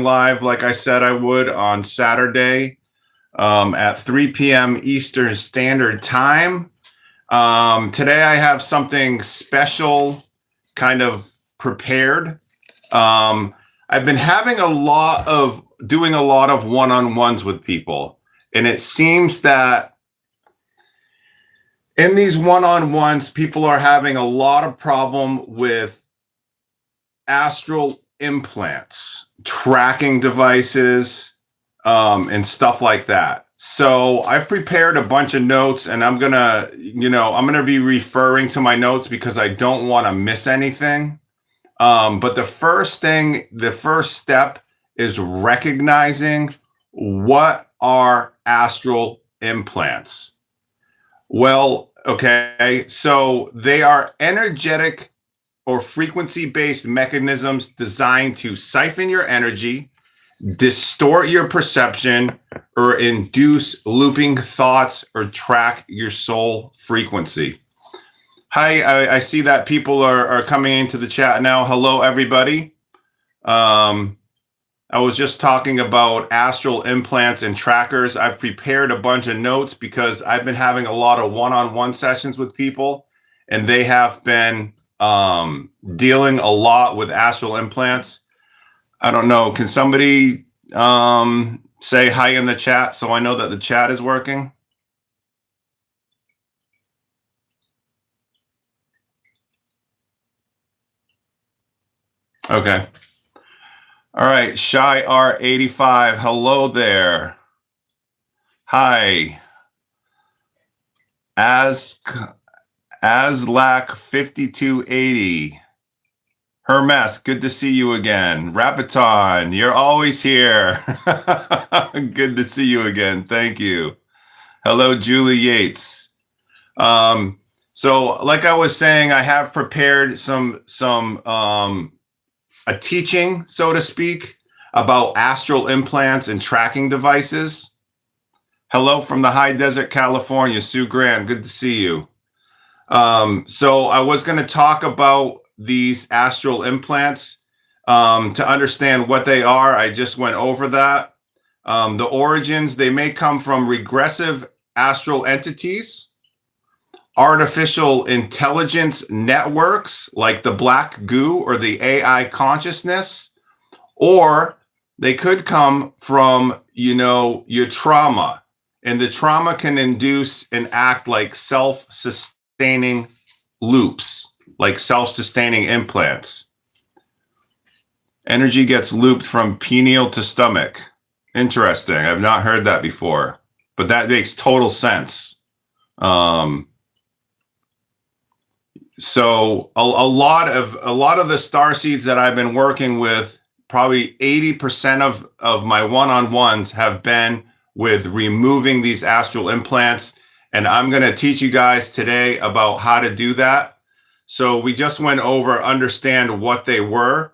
live like I said I would on Saturday at 3 p.m. Eastern Standard Time. Today I have something special kind of prepared. I've been having doing a lot of one-on-ones with people, and it seems that in these one-on-ones, people are having a lot of problem with astral implants, tracking devices, and stuff like that. So I've prepared a bunch of notes, and I'm gonna be referring to my notes because I don't want to miss anything. But the first step is recognizing what are astral implants. Well, okay, so they are energetic or frequency-based mechanisms designed to siphon your energy, distort your perception, or induce looping thoughts or track your soul frequency. Hi, I see that people are coming into the chat now. Hello, everybody. I was just talking about astral implants and trackers. I've prepared a bunch of notes because I've been having a lot of one-on-one sessions with people, and they have been dealing a lot with astral implants. I don't know. Can somebody say hi in the chat so I know that the chat is working? Okay. All right. Shy R85. Hello there. Hi. Aslac 5280. Hermes, good to see you again. Rapiton, you're always here. Good to see you again. Thank you. Hello, Julie Yates. So like I was saying, I have prepared a teaching, so to speak, about astral implants and tracking devices. Hello from the high desert, California, Sue Grant. Good to see you. So I was going to talk about these astral implants. To understand what they are, I just went over that. The origins, they may come from regressive astral entities, artificial intelligence networks like the black goo or the AI consciousness, or they could come from, your trauma. And the trauma can induce and act like self-sustaining loops, like self-sustaining implants. Energy gets looped from pineal to stomach. Interesting. I've not heard that before, but that makes total sense. So a lot of the star seeds that I've been working with, probably 80% of my one-on-ones have been with removing these astral implants. And I'm going to teach you guys today about how to do that. So we just went over, understand what they were.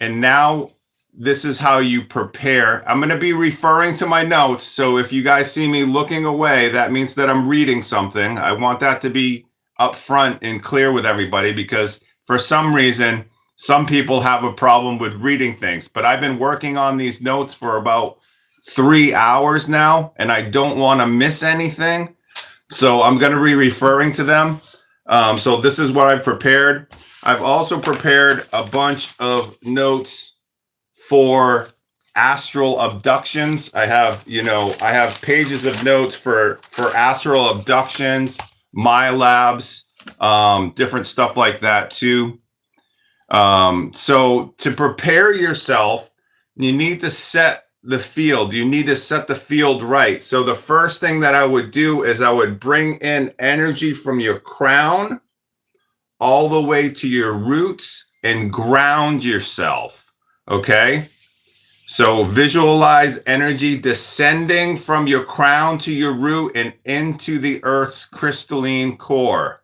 And now this is how you prepare. I'm going to be referring to my notes. So if you guys see me looking away, that means that I'm reading something. I want that to be upfront and clear with everybody, because for some reason, some people have a problem with reading things. But I've been working on these notes for about 3 hours now, and I don't want to miss anything. So I'm going to be referring to them. So this is what I've prepared. I've also prepared a bunch of notes for astral abductions. I have pages of notes for astral abductions, my labs, different stuff like that too. So to prepare yourself, you need to set the field. You need to set the field right. So the first thing that I would do is I would bring in energy from your crown all the way to your roots and ground yourself. Okay. So visualize energy descending from your crown to your root and into the earth's crystalline core.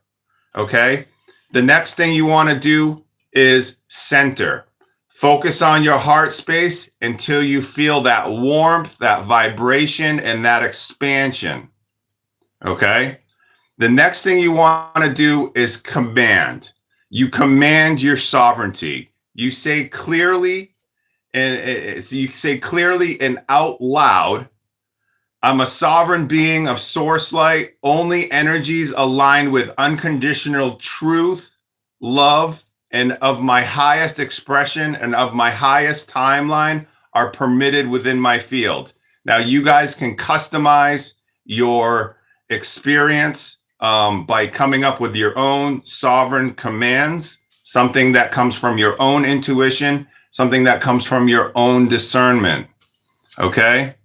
Okay. The next thing you want to do is center. Focus on your heart space until you feel that warmth, that vibration, and that expansion. Okay. The next thing you want to do is command. You command your sovereignty. You say clearly and so you say clearly and out loud, I'm a sovereign being of source light. Only energies aligned with unconditional truth, love, and of my highest expression and of my highest timeline are permitted within my field. Now, you guys can customize your experience by coming up with your own sovereign commands, something that comes from your own intuition, something that comes from your own discernment. Okay?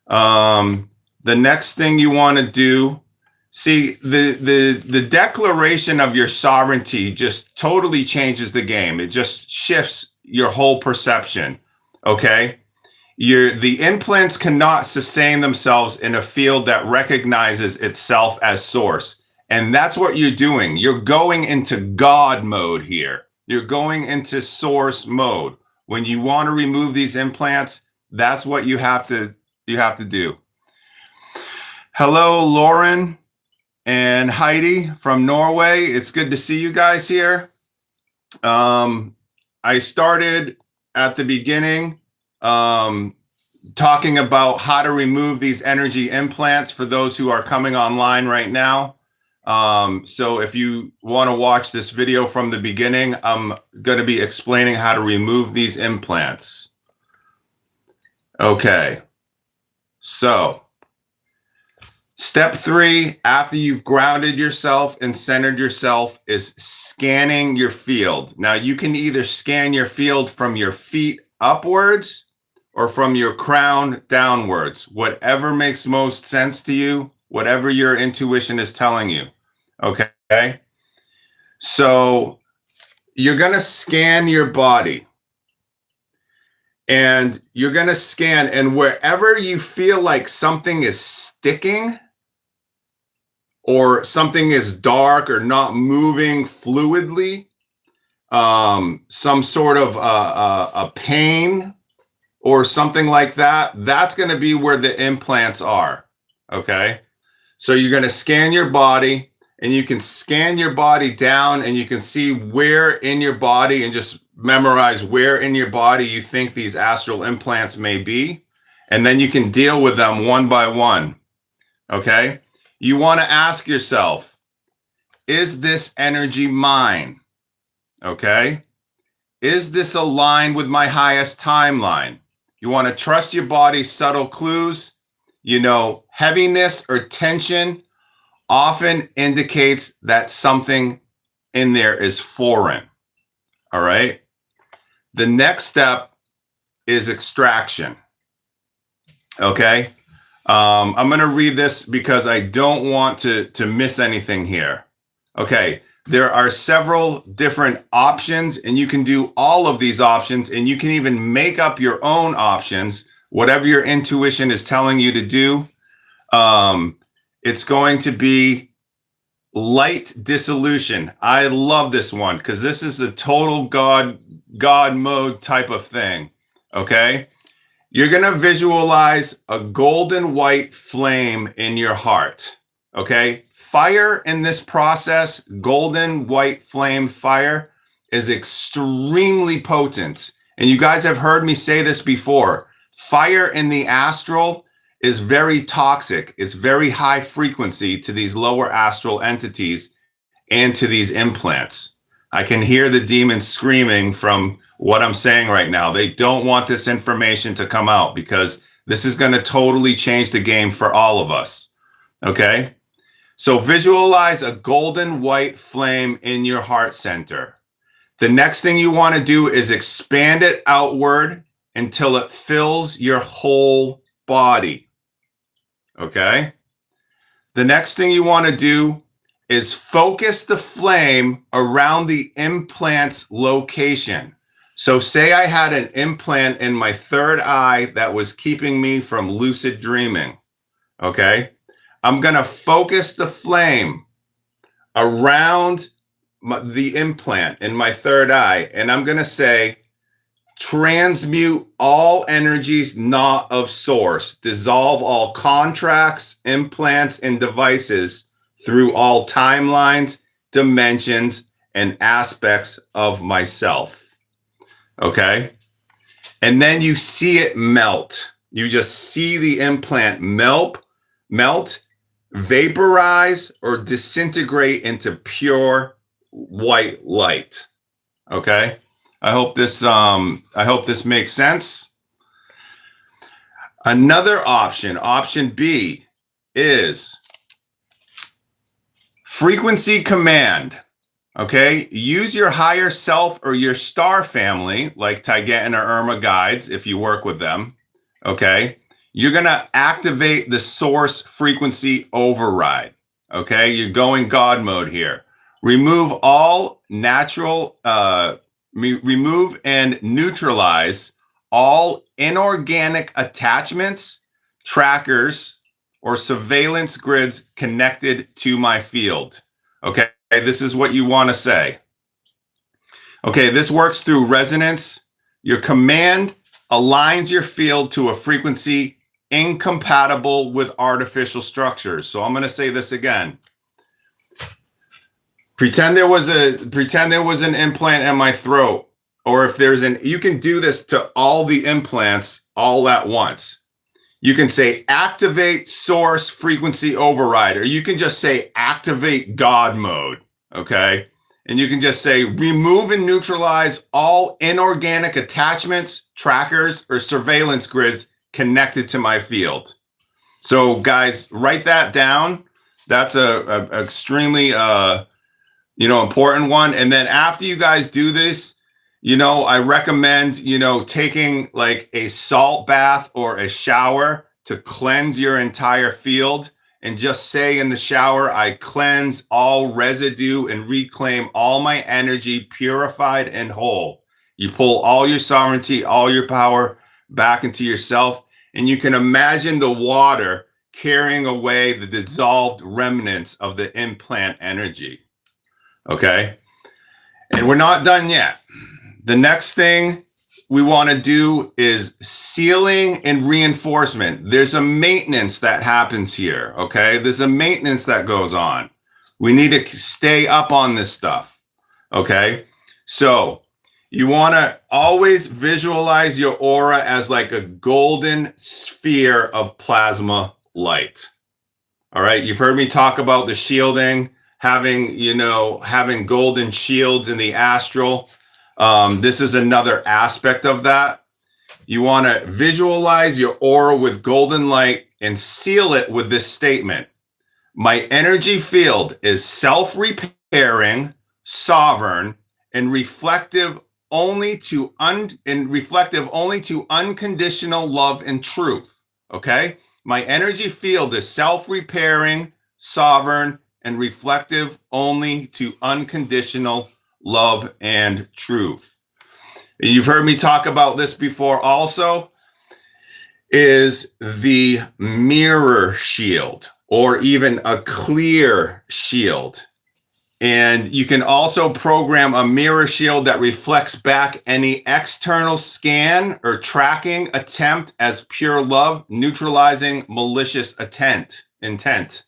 The next thing you want to do, see, the declaration of your sovereignty just totally changes the game. It just shifts your whole perception. Okay? The implants cannot sustain themselves in a field that recognizes itself as source. And that's what you're doing. You're going into God mode here. You're going into source mode. When you want to remove these implants, that's what you have to do. Hello, Lauren and Heidi from Norway. It's good to see you guys here. I started at the beginning talking about how to remove these energy implants for those who are coming online right now. So if you want to watch this video from the beginning, I'm going to be explaining how to remove these implants. Okay. So step 3, after you've grounded yourself and centered yourself, is scanning your field. Now, you can either scan your field from your feet upwards or from your crown downwards, whatever makes most sense to you, whatever your intuition is telling you. Okay? So you're going to scan your body. And you're going to scan, and wherever you feel like something is sticking or something is dark or not moving fluidly, some sort of a pain or something like that, that's going to be where the implants are. Okay? So you're going to scan your body, and you can scan your body down, and you can see where in your body, and just memorize where in your body you think these astral implants may be, and then you can deal with them one by one. Okay? You want to ask yourself, is this energy mine? Okay? Is this aligned with my highest timeline? You want to trust your body's subtle clues. You know, heaviness or tension often indicates that something in there is foreign. All right? The next step is extraction. Okay? I'm going to read this because I don't want to miss anything here. Okay. There are several different options, and you can do all of these options, and you can even make up your own options, whatever your intuition is telling you to do. It's going to be light dissolution. I love this one because this is a total God mode type of thing. Okay. You're going to visualize a golden white flame in your heart. Okay. Fire in this process, golden white flame fire, is extremely potent. And you guys have heard me say this before. Fire in the astral is very toxic. It's very high frequency to these lower astral entities and to these implants. I can hear the demons screaming from what I'm saying right now. They don't want this information to come out because this is going to totally change the game for all of us. Okay? So visualize a golden white flame in your heart center. The next thing you want to do is expand it outward until it fills your whole body. Okay? The next thing you want to do is focus the flame around the implant's location. So say I had an implant in my third eye that was keeping me from lucid dreaming. Okay? I'm going to focus the flame around the implant in my third eye, and I'm going to say, transmute all energies not of source, dissolve all contracts, implants, and devices through all timelines, dimensions, and aspects of myself. Okay? and then you see it melt. You just see the implant melt, vaporize, or disintegrate into pure white light. Okay, I hope this makes sense. Another option, option B, is frequency command. Okay, use your higher self or your star family, like Taigetin or Urmah guides, if you work with them. Okay, you're gonna activate the source frequency override. Okay, you're going God mode here. Remove all natural, remove and neutralize all inorganic attachments, trackers, or surveillance grids connected to my field. Okay, this is what you want to say. Okay, this works through resonance. Your command aligns your field to a frequency incompatible with artificial structures. So I'm going to say this again. Pretend there was an implant in my throat, or if there's you can do this to all the implants all at once. You can say activate source frequency override, or you can just say activate God mode, okay? And you can just say remove and neutralize all inorganic attachments, trackers, or surveillance grids connected to my field. So guys, write that down. That's a extremely important one. And then after you guys do this, I recommend, taking like a salt bath or a shower to cleanse your entire field, and just say in the shower, I cleanse all residue and reclaim all my energy purified and whole. You pull all your sovereignty, all your power back into yourself, and you can imagine the water carrying away the dissolved remnants of the implant energy. Okay. And we're not done yet. The next thing we want to do is sealing and reinforcement. There's a maintenance that happens here. Okay. There's a maintenance that goes on. We need to stay up on this stuff. Okay. So you want to always visualize your aura as like a golden sphere of plasma light. All right. You've heard me talk about the shielding, having golden shields in the astral. This is another aspect of that. You want to visualize your aura with golden light and seal it with this statement. My energy field is self-repairing, sovereign, and reflective only to unconditional love and truth. Okay? My energy field is self-repairing, sovereign, and reflective only to unconditional love and truth. You've heard me talk about this before also, is the mirror shield, or even a clear shield. And you can also program a mirror shield that reflects back any external scan or tracking attempt as pure love, neutralizing malicious intent.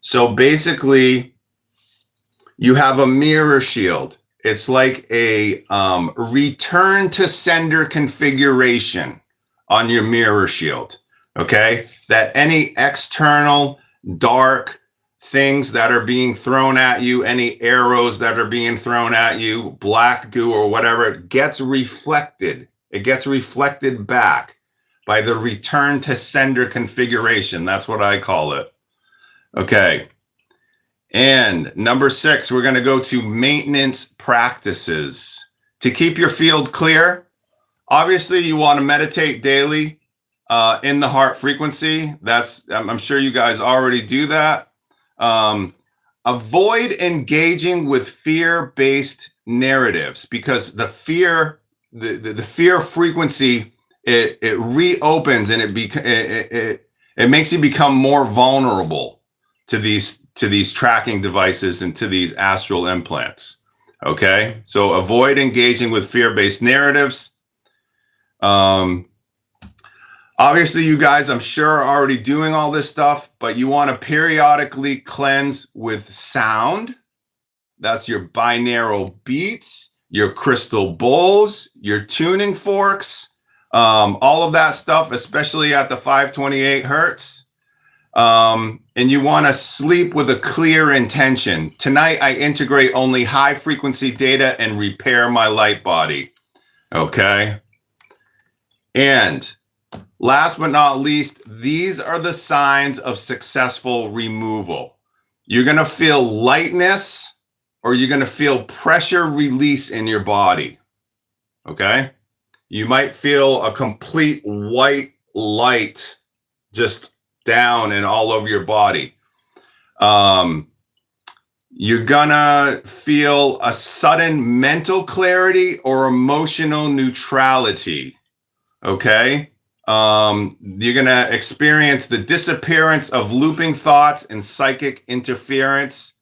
So basically, you have a mirror shield. It's like a return to sender configuration on your mirror shield, okay? That any external dark things that are being thrown at you, any arrows that are being thrown at you, black goo or whatever, it gets reflected. It gets reflected back by the return to sender configuration. That's what I call it. Okay. And number 6, we're going to go to maintenance practices. To keep your field clear, obviously you want to meditate daily in the heart frequency. I'm sure you guys already do that. Avoid engaging with fear-based narratives, because the fear frequency, it reopens and it makes you become more vulnerable to these tracking devices and to these astral implants. Okay, so avoid engaging with fear-based narratives. Obviously, you guys, I'm sure, are already doing all this stuff, but you want to periodically cleanse with sound. That's your binaural beats, your crystal bowls, your tuning forks, All of that stuff, especially at the 528 hertz. And you want to sleep with a clear intention. Tonight, I integrate only high frequency data and repair my light body. Okay. And last but not least, these are the signs of successful removal. You're going to feel lightness, or you're going to feel pressure release in your body. Okay. You might feel a complete white light just down and all over your body. You're gonna feel a sudden mental clarity or emotional neutrality. Okay. You're gonna experience the disappearance of looping thoughts and psychic interference,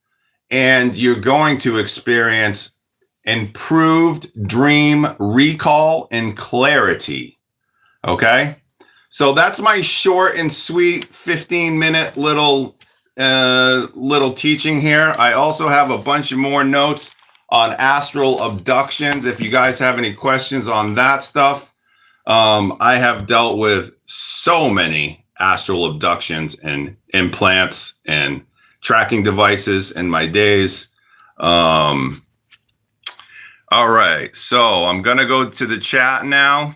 and you're going to experience improved dream recall and clarity. Okay. So that's my short and sweet 15-minute little teaching here. I also have a bunch of more notes on astral abductions. If you guys have any questions on that stuff, I have dealt with so many astral abductions and implants and tracking devices in my days. All right, so I'm gonna go to the chat now.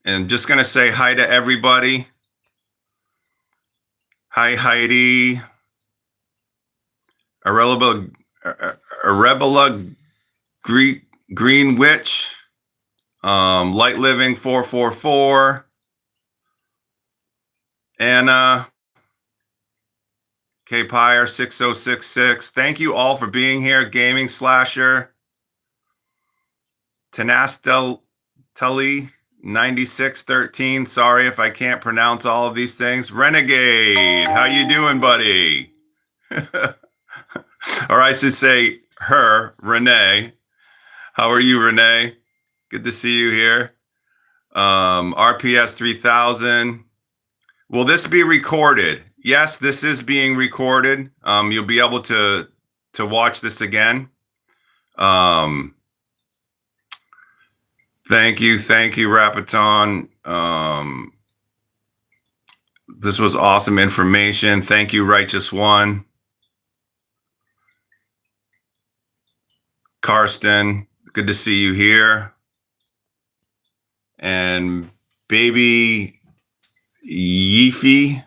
And just gonna say hi to everybody. Hi, Heidi. Arabella Green Witch. Light Living 444. Anna. K Pyre 6066. Thank you all for being here. Gaming Slasher. Tanastel Tully 9613. Sorry if I can't pronounce all of these things. Renegade. How you doing, buddy? Or I should say her, Renee. How are you, Renee? Good to see you here. RPS 3000. Will this be recorded? Yes, this is being recorded. You'll be able to watch this again. Thank you, Rapiton. This was awesome information. Thank you, Righteous One. Karsten, good to see you here. And Baby Yifi,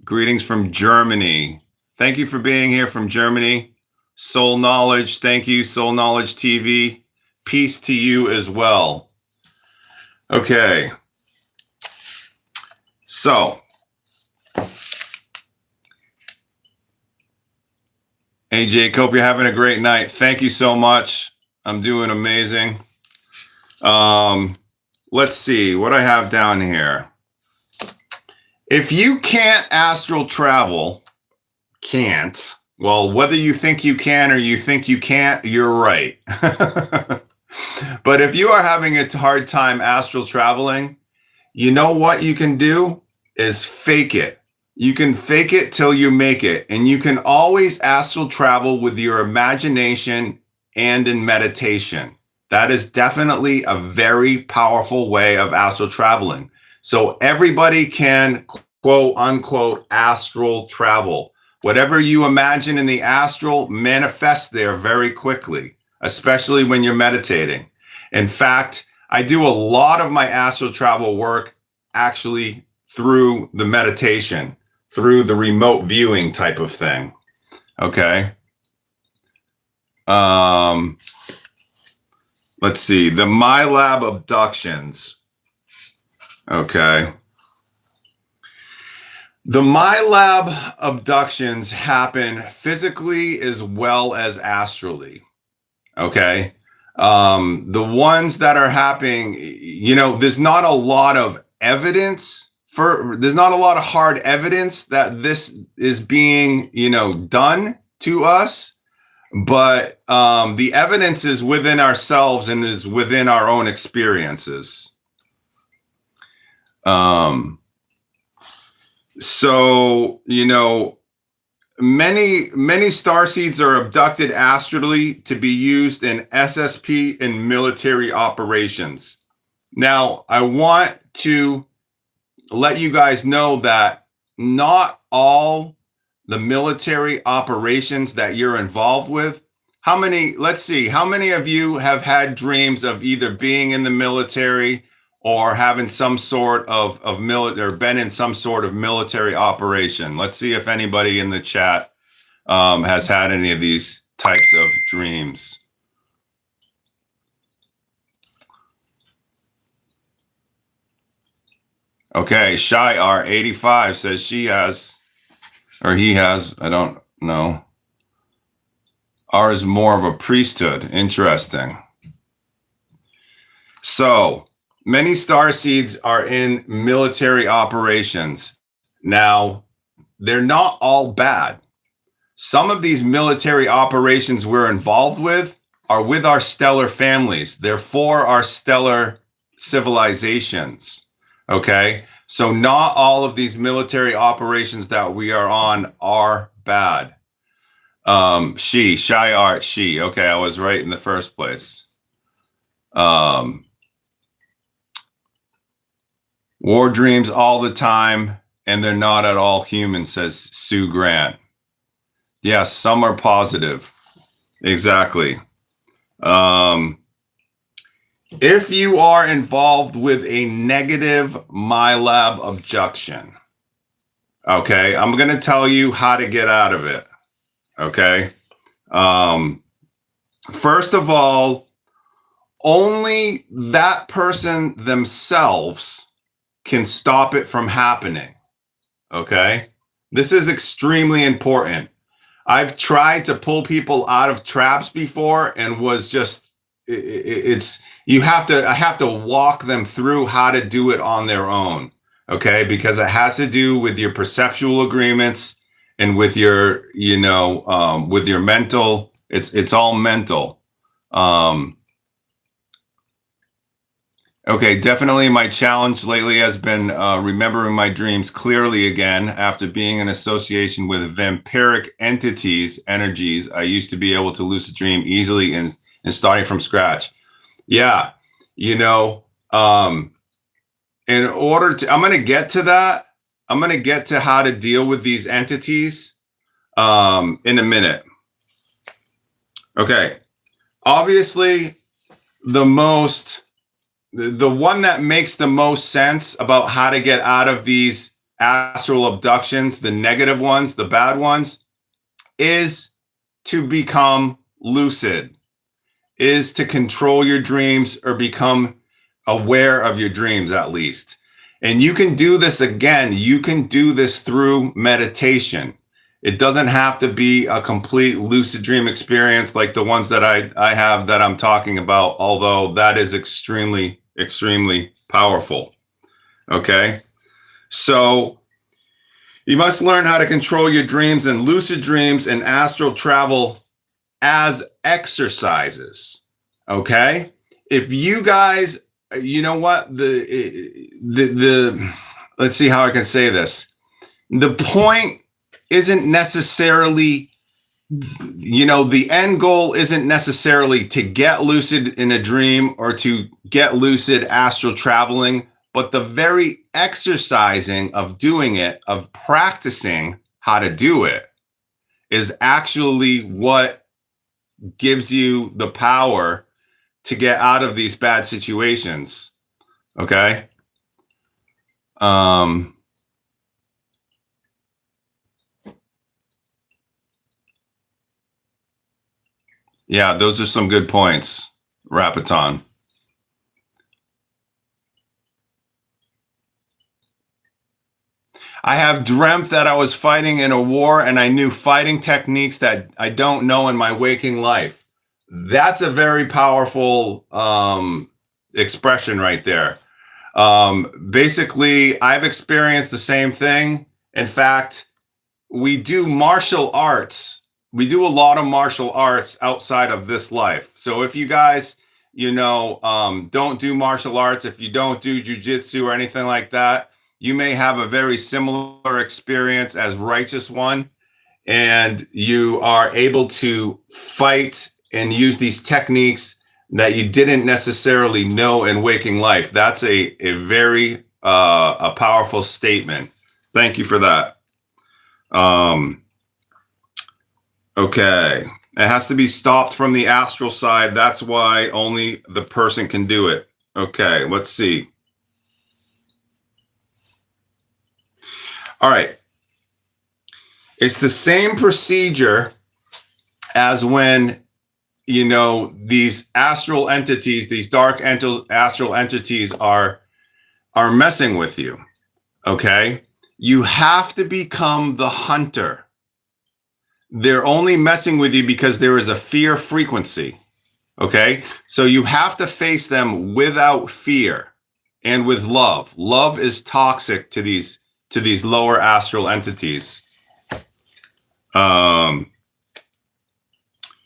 greetings from Germany. Thank you for being here from Germany. Soul Knowledge, thank you, Soul Knowledge TV. Peace to you as well. Okay. So, hey Jacob, you're having a great night. Thank you so much. I'm doing amazing. Let's see what I have down here. If you can't astral travel, well, whether you think you can or you think you can't, you're right. But if you are having a hard time astral traveling, you know what you can do is fake it. You can fake it till you make it. And you can always astral travel with your imagination and in meditation. That is definitely a very powerful way of astral traveling. So everybody can, quote unquote, astral travel. Whatever you imagine in the astral manifests there very quickly, especially when you're meditating. In fact, I do a lot of my astral travel work actually through the meditation, through the remote viewing type of thing. Okay. Let's see, the MyLab abductions. Okay. The MyLab abductions happen physically as well as astrally. Okay. The ones that are happening, you know, there's not a lot of evidence there's not a lot of hard evidence that this is being, you know, done to us. But the evidence is within ourselves and is within our own experiences. So, you know, many star seeds are abducted astrally to be used in SSP and military operations. Now, I want to let you guys know that not all the military operations that you're involved with. Let's see, how many of you have had dreams of either being in the military or having some sort of military, or been in some sort of military operation? Let's see if anybody in the chat has had any of these types of dreams. Okay, Shy R85 says she has, or he has, I don't know. R is more of a priesthood. Interesting. So many star seeds are in military operations. Now, they're not all bad. Some of these military operations we're involved with are with our stellar families. They're for our stellar civilizations. Okay, so not all of these military operations that we are on are bad. Shy Art, she. Okay, I was right in the first place. War dreams all the time, and they're not at all human, says Sue Grant. Yes, some are positive. Exactly. If you are involved with a negative MyLab abduction, okay, I'm going to tell you how to get out of it. Okay. First of all, only that person themselves can stop it from happening. Okay. This is extremely important. I've tried to pull people out of traps before and was just, I have to walk them through how to do it on their own. Okay. Because it has to do with your perceptual agreements and with your, with your mental, it's all mental. Okay, definitely my challenge lately has been remembering my dreams clearly again after being in association with vampiric energies. I used to be able to lucid dream easily and starting from scratch. Yeah, in order to, I'm going to get to that. I'm going to get to how to deal with these entities in a minute. Okay, obviously the one that makes the most sense about how to get out of these astral abductions, the negative ones, the bad ones, is to become lucid, is to control your dreams or become aware of your dreams at least. And you can do this again. You can do this through meditation. It doesn't have to be a complete lucid dream experience like the ones that I have that I'm talking about, although that is extremely powerful. Okay. So you must learn how to control your dreams, and lucid dreams and astral travel as exercises. Okay. If you guys, you know what, let's see how I can say this. The point isn't necessarily, the end goal isn't necessarily to get lucid in a dream or to get lucid astral traveling, but the very exercising of doing it, of practicing how to do it, is actually what gives you the power to get out of these bad situations. Okay. Yeah, those are some good points, Rapiton. I have dreamt that I was fighting in a war and I knew fighting techniques that I don't know in my waking life. That's a very powerful expression right there. Basically, I've experienced the same thing. In fact, we do martial arts. We do a lot of martial arts outside of this life. So if you guys, don't do martial arts, if you don't do jujitsu or anything like that, you may have a very similar experience as Righteous One. and you are able to fight and use these techniques that you didn't necessarily know in waking life. That's a very a powerful statement. Thank you for that. Okay. It has to be stopped from the astral side. That's why only the person can do it. Okay, let's see. All right. It's the same procedure as when, you know, these astral entities, these dark astral entities are messing with you. Okay? You have to become the hunter. They're only messing with you because there is a fear frequency. Okay? So you have to face them without fear and with love. Love is toxic to these lower astral entities.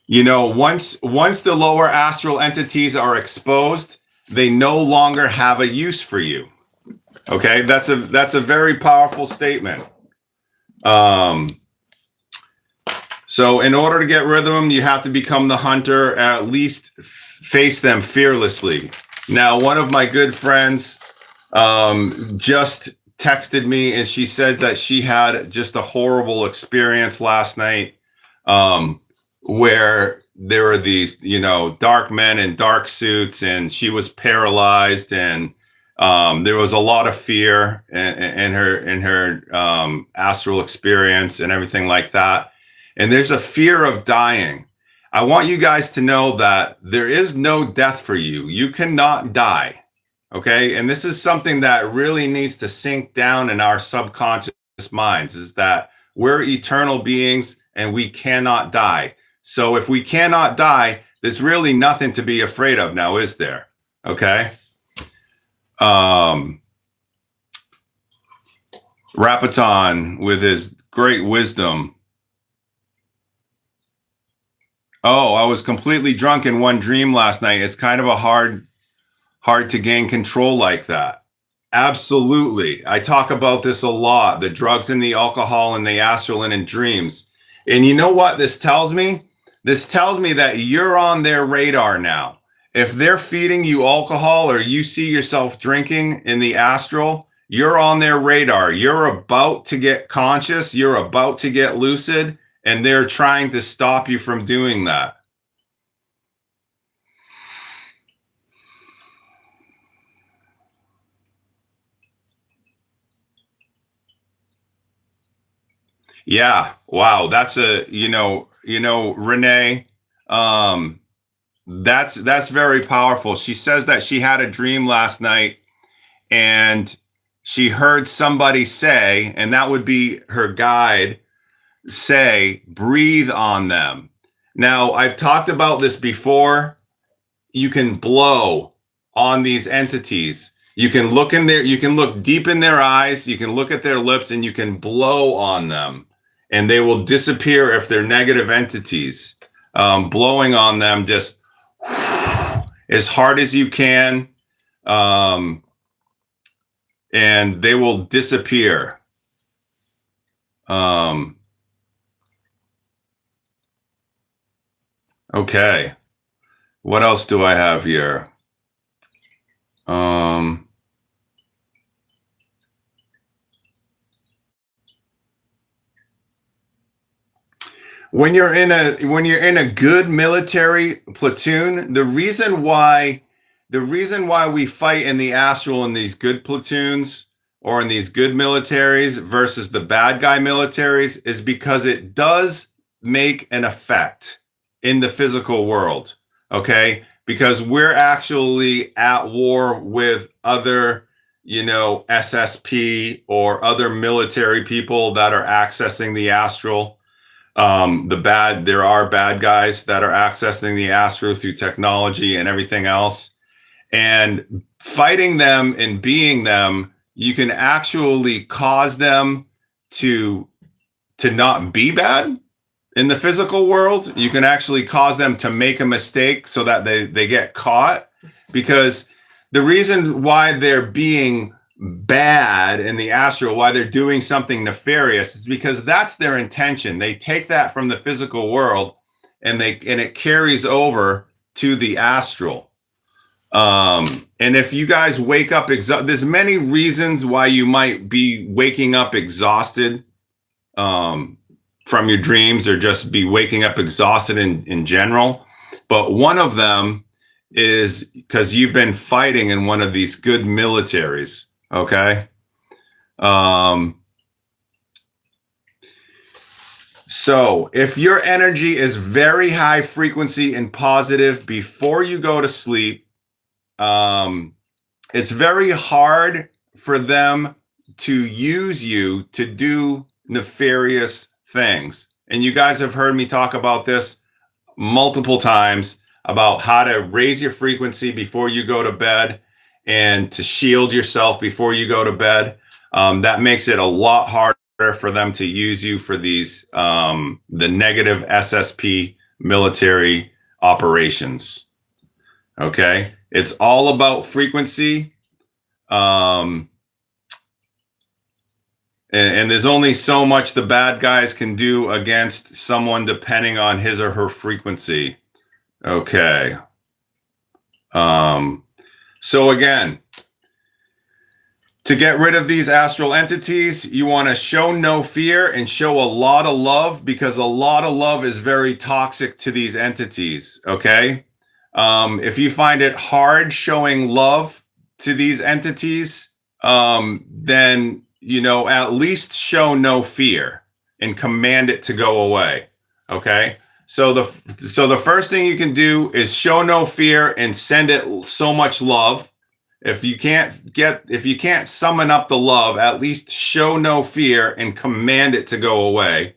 You know, once the lower astral entities are exposed, they no longer have a use for you. Okay? That's a very powerful statement. So in order to get rid of them, you have to become the hunter, at least face them fearlessly. Now, one of my good friends just texted me, and she said that she had just a horrible experience last night, where there were these, you know, dark men in dark suits, and she was paralyzed, and there was a lot of fear in her astral experience and everything like that. And there's a fear of dying. I want you guys to know that there is no death for you. You cannot die. Okay? And this is something that really needs to sink down in our subconscious minds, is that we're eternal beings and we cannot die. So if we cannot die, there's really nothing to be afraid of now, is there? Okay? Rapaton with his great wisdom. Oh, I was completely drunk in one dream last night. It's kind of a hard to gain control like that. Absolutely. I talk about this a lot, the drugs and the alcohol and the astral and in dreams. And you know what this tells me? This tells me that you're on their radar now. If they're feeding you alcohol or you see yourself drinking in the astral, you're on their radar. You're about to get conscious. You're about to get lucid. And they're trying to stop you from doing that. Yeah. Wow. That's a, Renee, that's very powerful. She says that she had a dream last night and she heard somebody say, and that would be her guide, say, breathe on them. Now, I've talked about this before. You can blow on these entities. You can look in there, you can look deep in their eyes, you can look at their lips, and you can blow on them, and they will disappear if they're negative entities. Blowing on them just as hard as you can, and they will disappear. Okay. What else do I have here? When you're in a good military platoon, the reason why we fight in the astral in these good platoons or in these good militaries versus the bad guy militaries is because it does make an effect in the physical world, okay? Because we're actually at war with other, SSP or other military people that are accessing the astral. There are bad guys that are accessing the astral through technology and everything else. And fighting them and being them, you can actually cause them to not be bad. In the physical world, you can actually cause them to make a mistake so that they get caught, because the reason why they're being bad in the astral, why they're doing something nefarious, is because that's their intention. They take that from the physical world and it carries over to the astral. And if you guys wake up there's many reasons why you might be waking up exhausted from your dreams, or just be waking up exhausted in general. But one of them is because you've been fighting in one of these good militaries. Okay. So if your energy is very high frequency and positive before you go to sleep, it's very hard for them to use you to do nefarious things. And you guys have heard me talk about this multiple times, about how to raise your frequency before you go to bed and to shield yourself before you go to bed. That makes it a lot harder for them to use you for these the negative SSP military operations. Okay, it's all about frequency, and there's only so much the bad guys can do against someone depending on his or her frequency. Okay. So again, to get rid of these astral entities, you want to show no fear and show a lot of love, because a lot of love is very toxic to these entities. Okay. If you find it hard showing love to these entities, then, you know, at least show no fear and command it to go away. Okay. So the first thing you can do is show no fear and send it so much love. If you can't summon up the love, at least show no fear and command it to go away.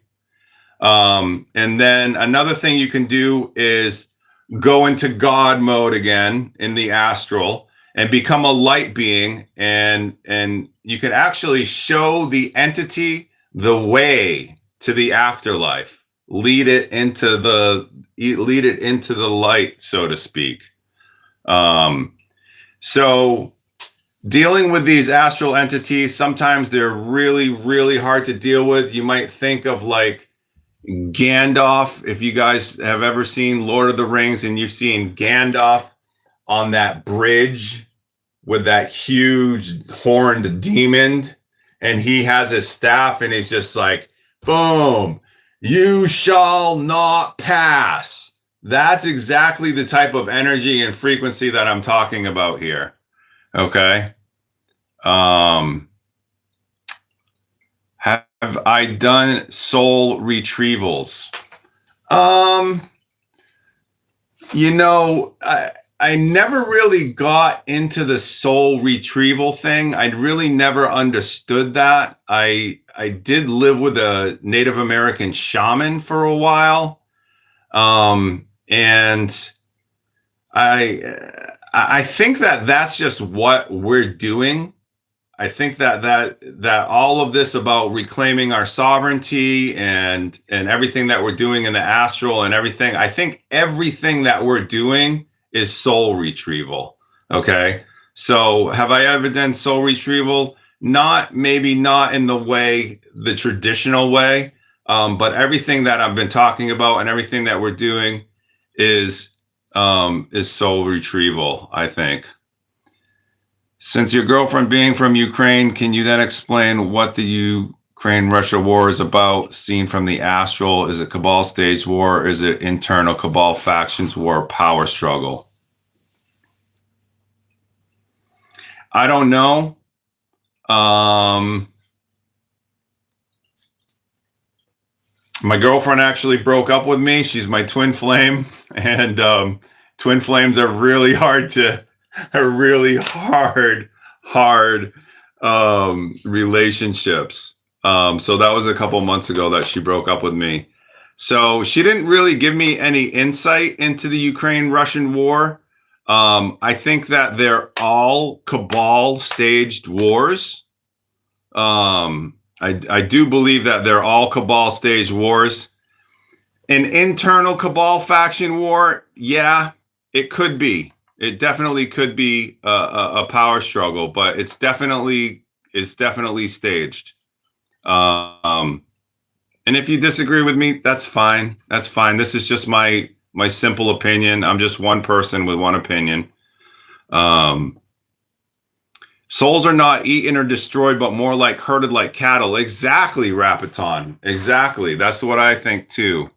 And then another thing you can do is go into God mode again in the astral and become a light being, and you can actually show the entity the way to the afterlife. Lead it into the light, so to speak. So dealing with these astral entities, sometimes they're really, really hard to deal with. You might think of like Gandalf. If you guys have ever seen Lord of the Rings and you've seen Gandalf on that bridge with that huge horned demon, and he has his staff and he's just like, boom, you shall not pass. That's exactly the type of energy and frequency that I'm talking about here. Okay. Have I done soul retrievals? You know, I never really got into the soul retrieval thing. I really never understood that. I did live with a Native American shaman for a while. And I think that that's just what we're doing. I think that all of this about reclaiming our sovereignty and everything that we're doing in the astral and everything, I think everything that we're doing is soul retrieval. Okay. So have I ever done soul retrieval? Maybe not in the traditional way. But everything that I've been talking about and everything that we're doing is soul retrieval, I think. Since your girlfriend being from Ukraine, can you then explain what the Ukraine-Russia war is about, seen from the astral? Is it cabal stage war? Is it internal cabal factions war, power struggle? I don't know. My girlfriend actually broke up with me. She's my twin flame, and twin flames are really hard relationships. So that was a couple months ago that she broke up with me. So she didn't really give me any insight into the Ukraine-Russian war. I think that they're all cabal staged wars. I do believe that they're all cabal staged wars. An internal cabal faction war, yeah, it could be. It definitely could be a power struggle, but it's definitely staged. Um, and if you disagree with me, that's fine. That's fine. This is just my simple opinion. I'm just one person with one opinion. Um, Souls are not eaten or destroyed, but more like herded like cattle. Exactly, Rapiton. Exactly. That's what I think too.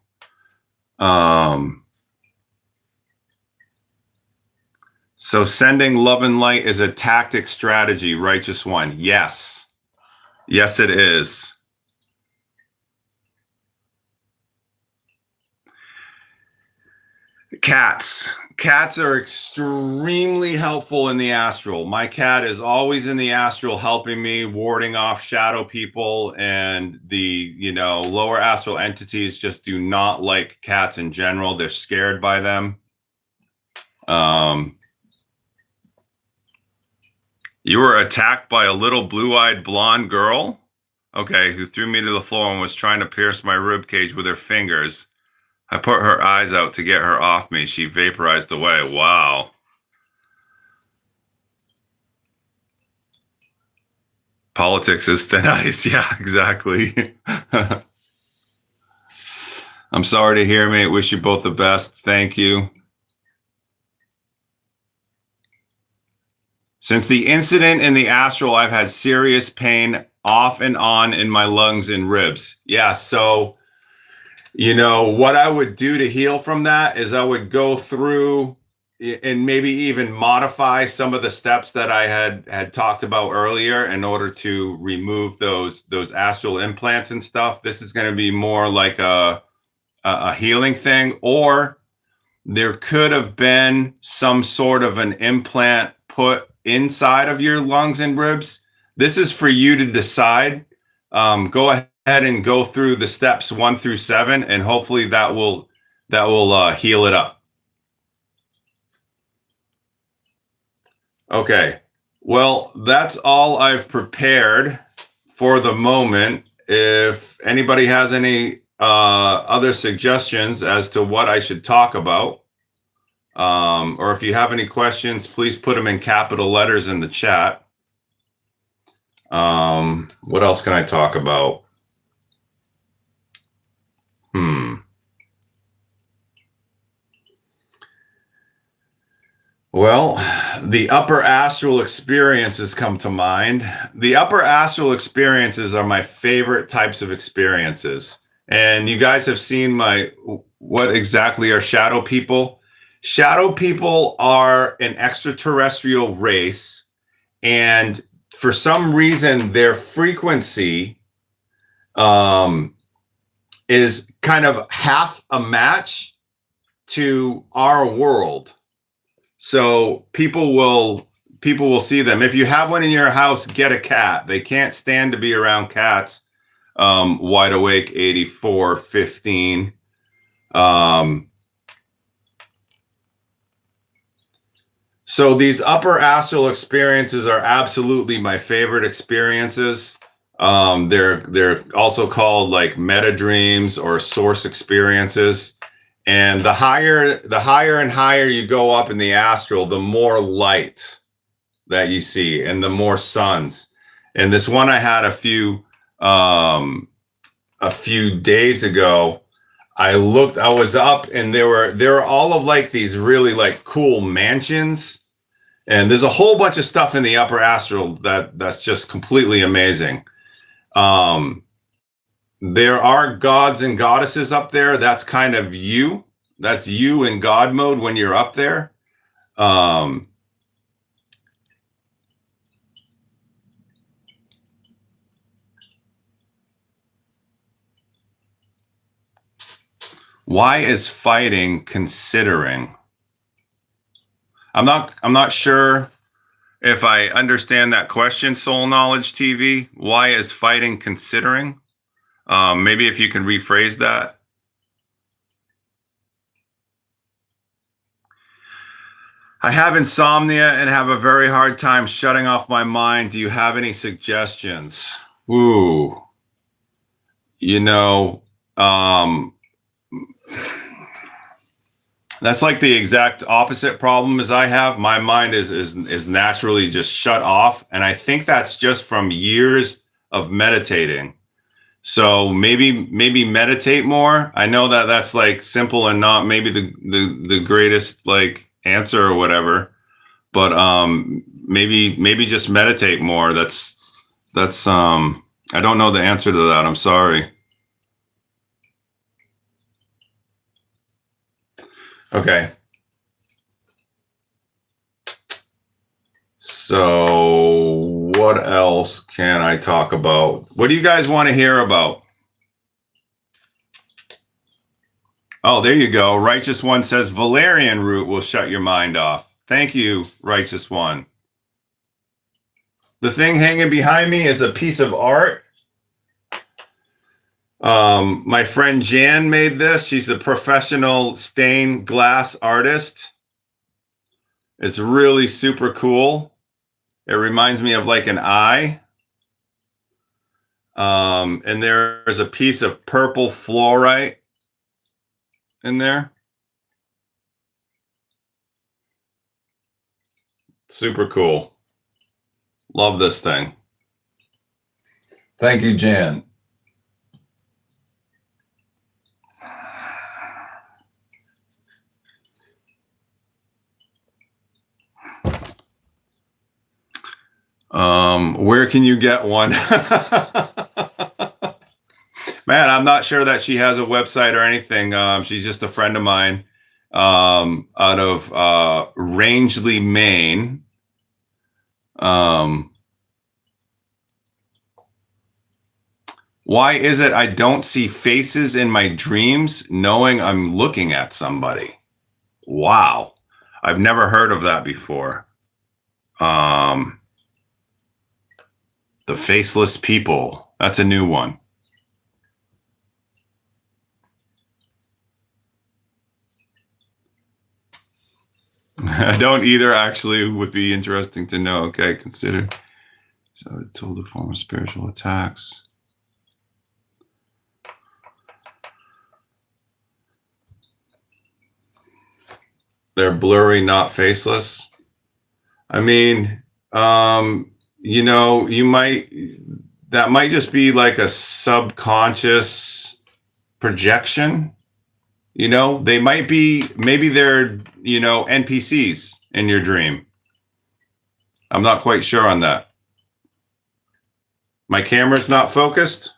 So sending love and light is a tactic strategy, righteous one. Yes. Yes, it is. Cats. Cats are extremely helpful in the astral. My cat is always in the astral helping me, warding off shadow people, and the, lower astral entities just do not like cats in general. They're scared by them. You were attacked by a little blue-eyed blonde girl? Okay, who threw me to the floor and was trying to pierce my rib cage with her fingers. I put her eyes out to get her off me. She vaporized away. Wow. Politics is thin ice. Yeah, exactly. I'm sorry to hear, mate. Wish you both the best. Thank you. Since the incident in the astral, I've had serious pain off and on in my lungs and ribs. Yeah, so, what I would do to heal from that is I would go through and maybe even modify some of the steps that I had talked about earlier in order to remove those astral implants and stuff. This is going to be more like a healing thing, or there could have been some sort of an implant put inside of your lungs and ribs. This is for you to decide. Go ahead and go through the steps 1 through 7, and hopefully that will heal it up. Okay. Well, that's all I've prepared for the moment. If anybody has any other suggestions as to what I should talk about, or if you have any questions, please put them in capital letters in the chat. What else can I talk about? Well, the upper astral experiences come to mind. The upper astral experiences are my favorite types of experiences. And you guys have seen what exactly are shadow people? Shadow people are an extraterrestrial race, and for some reason, their frequency is kind of half a match to our world. So people will see them. If you have one in your house, get a cat. They can't stand to be around cats. Wide Awake 8415. So these upper astral experiences are absolutely my favorite experiences. They're also called like meta dreams or source experiences. And the higher and higher you go up in the astral, the more light that you see and the more suns. And this one I had a few days ago, I was up and there were all of like these really like cool mansions. And there's a whole bunch of stuff in the upper astral that's just completely amazing. There are gods and goddesses up there. That's kind of you. That's you in God mode when you're up there. Why is fighting considering? I'm not sure if I understand that question, Soul Knowledge TV. Why is fighting considering? Maybe if you can rephrase that. I have insomnia and have a very hard time shutting off my mind. Do you have any suggestions? Ooh. That's like the exact opposite problem as I have. My mind is naturally just shut off, and I think that's just from years of meditating. So maybe meditate more. I know that that's like simple and not maybe the greatest like answer or whatever, but maybe just meditate more. That's I don't know the answer to that. I'm sorry. Okay. So what else can I talk about? What do you guys want to hear about? Oh, there you go. Righteous One says valerian root will shut your mind off. Thank you, Righteous One. The thing hanging behind me is a piece of art. My friend Jan made this. She's a professional stained glass artist. It's really super cool. It reminds me of like an eye. And there's a piece of purple fluorite in there. Super cool. Love this thing. Thank you, Jan. Where can you get one? Man, I'm not sure that she has a website or anything. She's just a friend of mine out of Rangeley, Maine. Why is it I don't see faces in my dreams knowing I'm looking at somebody? Wow. I've never heard of that before. The faceless people. That's a new one. I don't either, actually. Would be interesting to know. Okay, consider. So it's told a form of spiritual attacks. They're blurry, not faceless. I mean, you know, that might just be like a subconscious projection. You know, they might be, maybe they're, you know, NPCs in your dream. I'm not quite sure on that. My camera's not focused.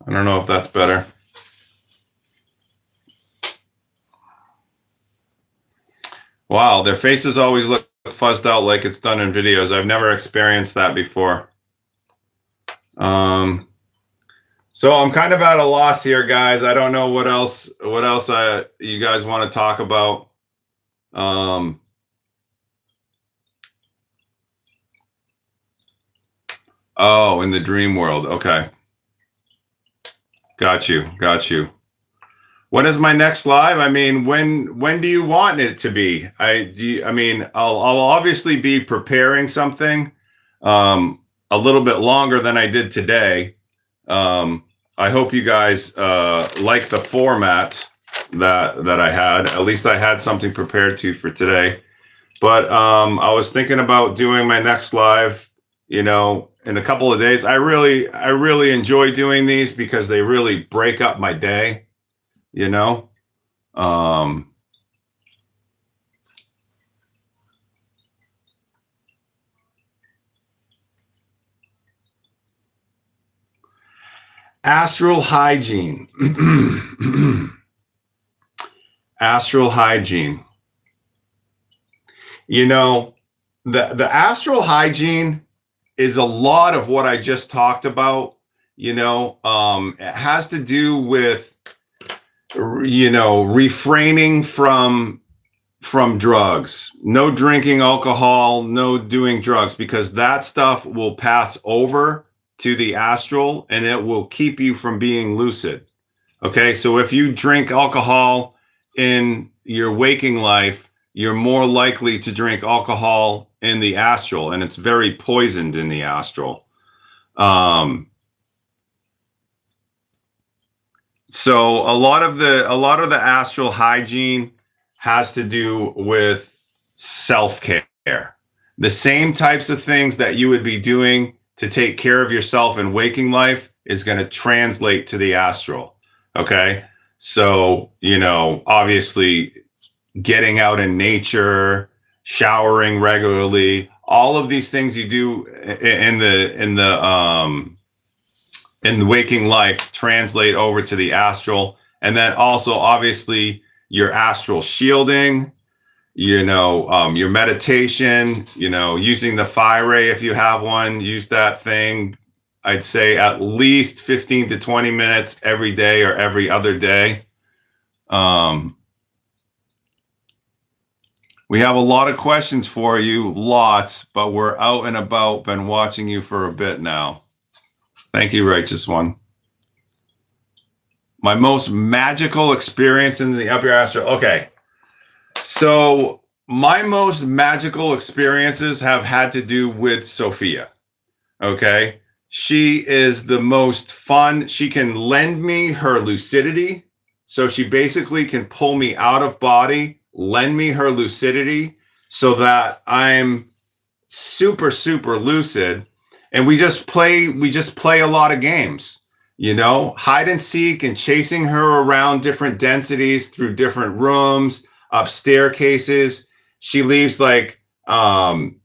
I don't know if that's better. Wow, their faces always look fuzzed out like it's done in videos. I've never experienced that before. So I'm kind of at a loss here, guys. I don't know what else you guys want to talk about. Oh, in the dream world. Okay. Got you. When is my next live? I mean, when do you want it to be? I mean, I'll obviously be preparing something a little bit longer than I did today. I hope you guys like the format that I had. At least I had something prepared for today. But I was thinking about doing my next live, you know, in a couple of days. I really enjoy doing these because they really break up my day. You know, astral hygiene. Astral hygiene. You know, the astral hygiene is a lot of what I just talked about. You know, it has to do with, you know, refraining from drugs, no drinking alcohol, no doing drugs, because that stuff will pass over to the astral and it will keep you from being lucid. Okay, so if you drink alcohol in your waking life, you're more likely to drink alcohol in the astral, and it's very poisoned in the astral. So a lot of the astral hygiene has to do with self-care. The same types of things that you would be doing to take care of yourself in waking life is going to translate to the astral. Okay? So, obviously getting out in nature, showering regularly, all of these things you do in the waking life translate over to the astral. And then also obviously your astral shielding, your meditation, using the phi ray if you have one, use that thing. I'd say at least 15 to 20 minutes every day or every other day. We have a lot of questions for you, lots, but we're out and about, been watching you for a bit now. Thank you, Righteous One. My most magical experience in the upper astral. Okay. So my most magical experiences have had to do with Sophia. Okay. She is the most fun. She can lend me her lucidity. So she basically can pull me out of body, lend me her lucidity so that I'm super, super lucid. And we just play a lot of games, hide and seek and chasing her around different densities through different rooms, up staircases. She leaves like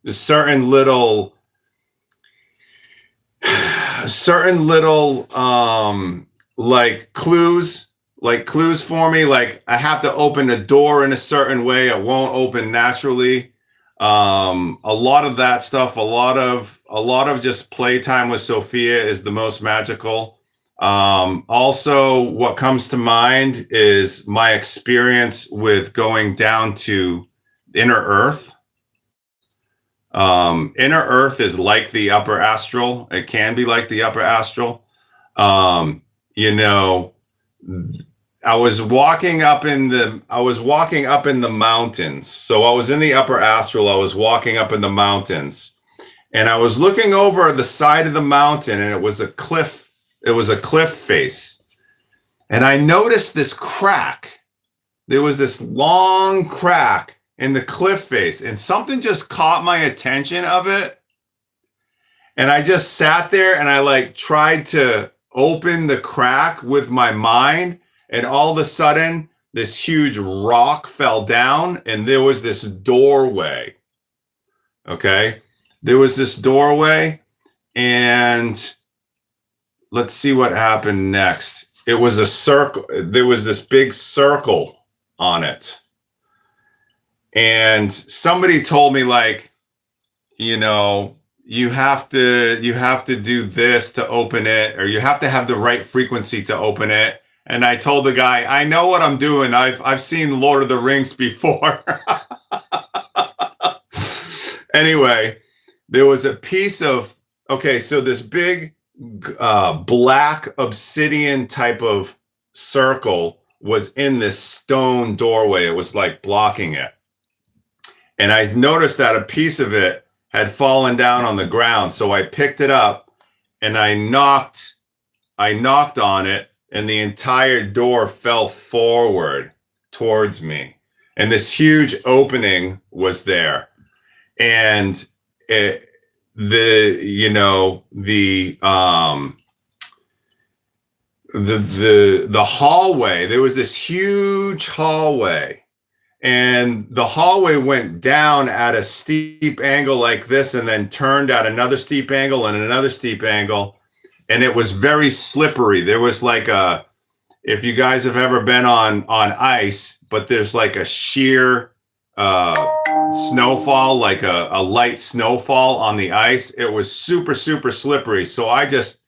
certain little like clues for me. Like I have to open a door in a certain way. It won't open naturally. A lot of that stuff, a lot of just playtime with Sophia is the most magical. Also what comes to mind is my experience with going down to inner earth. Inner earth is like the upper astral. It can be like the upper astral. I was walking up in the mountains. So I was in the upper astral. I was walking up in the mountains and I was looking over the side of the mountain and it was a cliff. It was a cliff face. And I noticed this crack. There was this long crack in the cliff face and something just caught my attention of it. And I just sat there and I tried to open the crack with my mind. And all of a sudden, this huge rock fell down and there was this doorway. Okay. There was this doorway and let's see what happened next. It was a circle. There was this big circle on it. And somebody told me you have to do this to open it, or you have to have the right frequency to open it. And I told the guy, I know what I'm doing. I've seen Lord of the Rings before. Anyway, there was a piece of, so this big black obsidian type of circle was in this stone doorway. It was like blocking it. And I noticed that a piece of it had fallen down on the ground. So I picked it up and I knocked on it. And the entire door fell forward towards me. And this huge opening was there. And the hallway, there was this huge hallway. And the hallway went down at a steep angle like this and then turned at another steep angle and another steep angle. And it was very slippery. There was if you guys have ever been on ice, but there's like a sheer snowfall, like a light snowfall on the ice. It was super, super slippery. So I just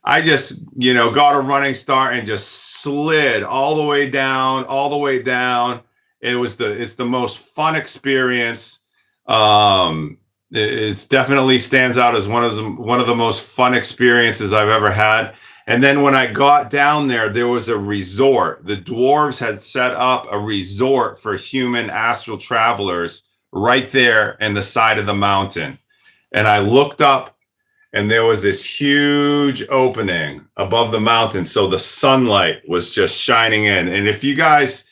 got a running start and just slid all the way down. It's the most fun experience. It definitely stands out as one of the most fun experiences I've ever had. And then when I got down there was a resort. The dwarves had set up a resort for human astral travelers right there in the side of the mountain. And I looked up and there was this huge opening above the mountain. So the sunlight was just shining in. And if you guys,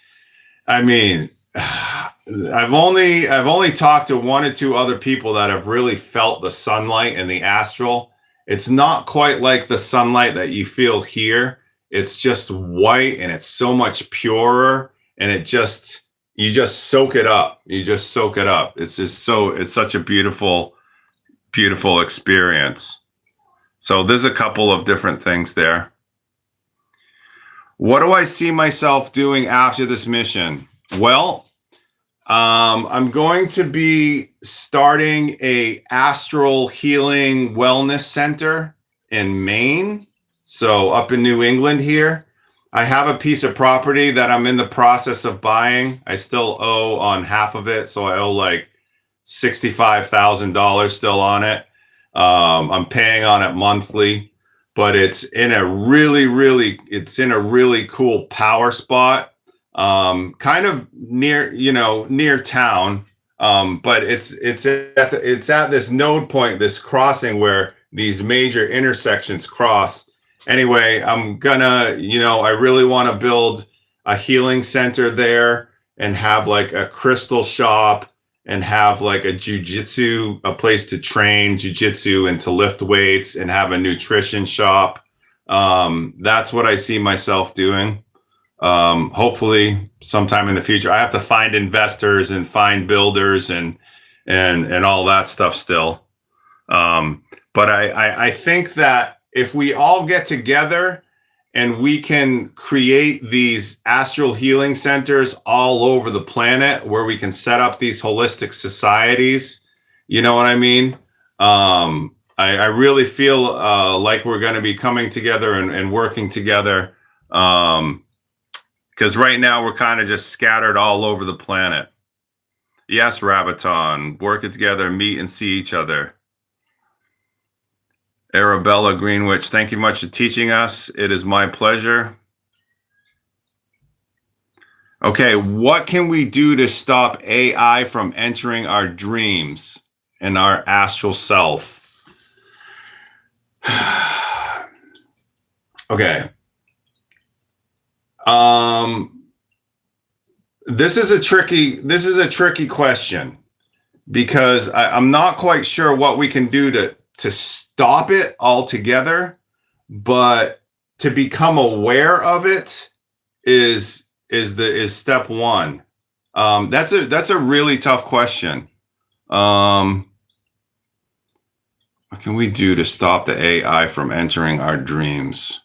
I mean, I've only talked to one or two other people that have really felt the sunlight and the astral. It's not quite like the sunlight that you feel here. It's just white and it's so much purer, and you just soak it up. You just soak it up. It's such a beautiful experience. So there's a couple of different things there. What do I see myself doing after this mission? Well, I'm going to be starting a astral healing wellness center in Maine. So up in New England here. I have a piece of property that I'm in the process of buying. I still owe on half of it. So I owe like $65,000 still on it. I'm paying on it monthly, but it's in a really cool power spot. Kind of near town. But it's at this node point, this crossing where these major intersections cross. Anyway, I'm gonna, I really want to build a healing center there and have like a crystal shop and have like a place to train jujitsu and to lift weights and have a nutrition shop. That's what I see myself doing. Hopefully sometime in the future. I have to find investors and find builders and all that stuff still. But I think that if we all get together and we can create these astral healing centers all over the planet where we can set up these holistic societies, you know what I mean? I really feel like we're going to be coming together and working together. Because right now we're kind of just scattered all over the planet. Yes, Rabbiton, working together, meet and see each other. Arabella Greenwich, thank you much for teaching us. It is my pleasure. Okay, what can we do to stop AI from entering our dreams and our astral self? Okay. This is a tricky question because I'm not quite sure what we can do to stop it altogether, but to become aware of it is step one. That's a really tough question. What can we do to stop the AI from entering our dreams?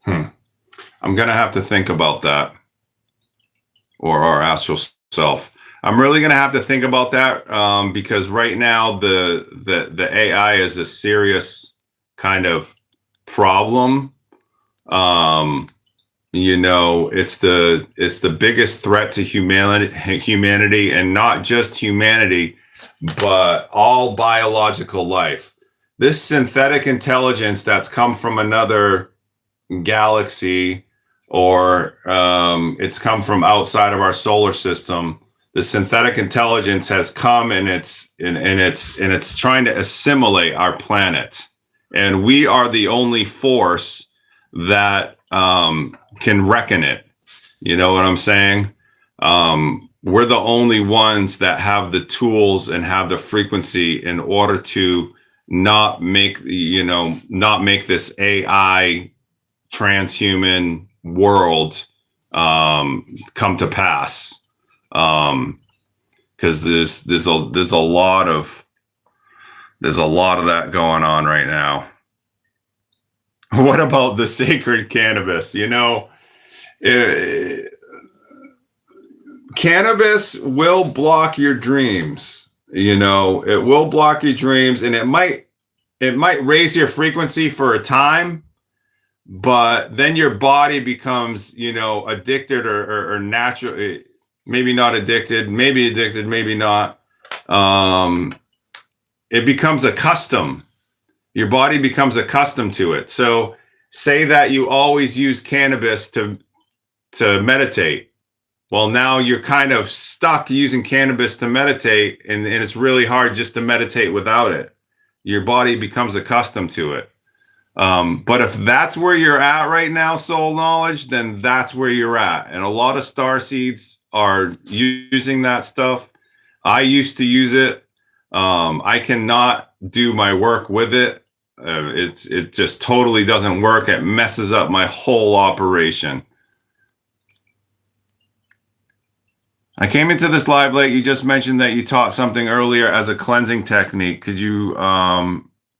I'm gonna have to think about that, or our astral self. I'm really gonna have to think about that because right now the AI is a serious kind of problem. It's the biggest threat to humanity, and not just humanity, but all biological life. This synthetic intelligence that's come from another galaxy, or it's come from outside of our solar system. The synthetic intelligence has come and it's trying to assimilate our planet, and we are the only force that can reckon it. You know what I'm saying? We're the only ones that have the tools and have the frequency in order to not make this AI transhuman world come to pass. Because there's a lot of that going on right now. What about the sacred cannabis? Cannabis will block your dreams. It will block your dreams, and it might raise your frequency for a time, but then your body becomes, addicted or natural. Maybe not addicted, maybe not. It becomes accustomed. Your body becomes accustomed to it. So say that you always use cannabis to meditate. Well, now you're kind of stuck using cannabis to meditate, and it's really hard just to meditate without it. Your body becomes accustomed to it. But if that's where you're at right now, soul knowledge, then that's where you're at. And a lot of star seeds are using that stuff. I used to use it. I cannot do my work with it. It just totally doesn't work. It messes up my whole operation. I came into this live late. You just mentioned that you taught something earlier as a cleansing technique. Could you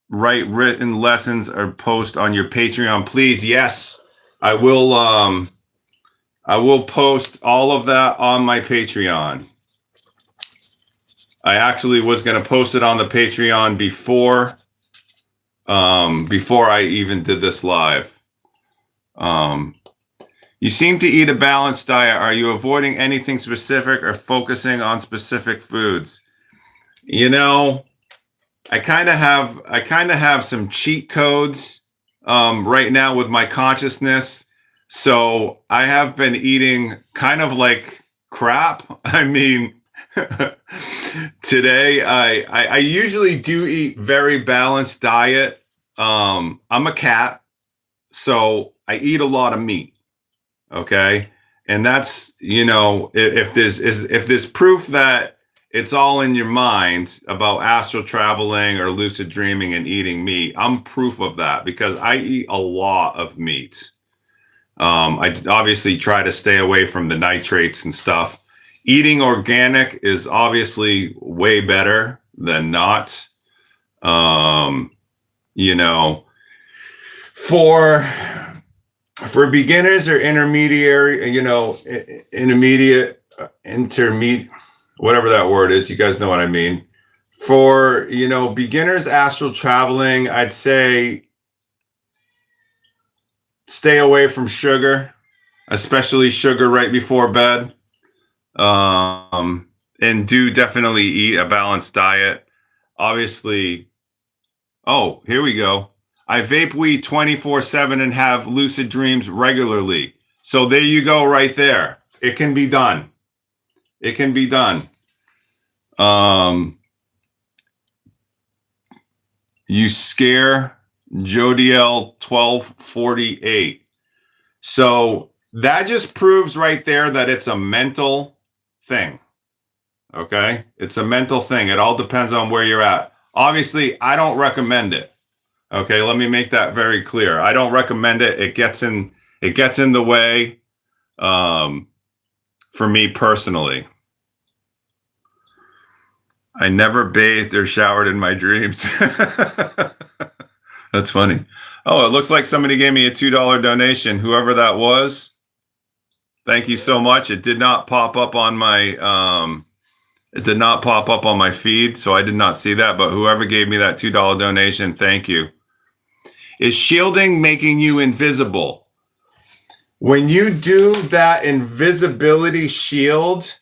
write written lessons or post on your Patreon, please? Yes, I will. I will post all of that on my Patreon. I actually was going to post it on the Patreon before I even did this live. You seem to eat a balanced diet. Are you avoiding anything specific or focusing on specific foods? You know, I kind of have some cheat codes right now with my consciousness. So I have been eating kind of like crap. I mean, today I usually do eat very balanced diet. I'm a cat, so I eat a lot of meat. Okay. And that's, if there's proof that it's all in your mind about astral traveling or lucid dreaming and eating meat, I'm proof of that because I eat a lot of meat. I obviously try to stay away from the nitrates and stuff. Eating organic is obviously way better than not. For beginners or intermediate, whatever that word is, you guys know what I mean. For, beginners astral traveling, I'd say stay away from sugar, especially sugar right before bed. And do definitely eat a balanced diet. Obviously, oh, here we go. I vape weed 24/7 and have lucid dreams regularly. So there you go right there. It can be done. It can be done. You scare Jodiel 1248. So that just proves right there that it's a mental thing. Okay? It's a mental thing. It all depends on where you're at. Obviously, I don't recommend it. Okay, let me make that very clear. I don't recommend it. It gets in the way for me personally. I never bathed or showered in my dreams. That's funny. Oh, it looks like somebody gave me a $2 donation. Whoever that was, thank you so much. It did not pop up on my feed, so I did not see that. But whoever gave me that $2 donation, thank you. Is shielding making you invisible? When you do that invisibility shield,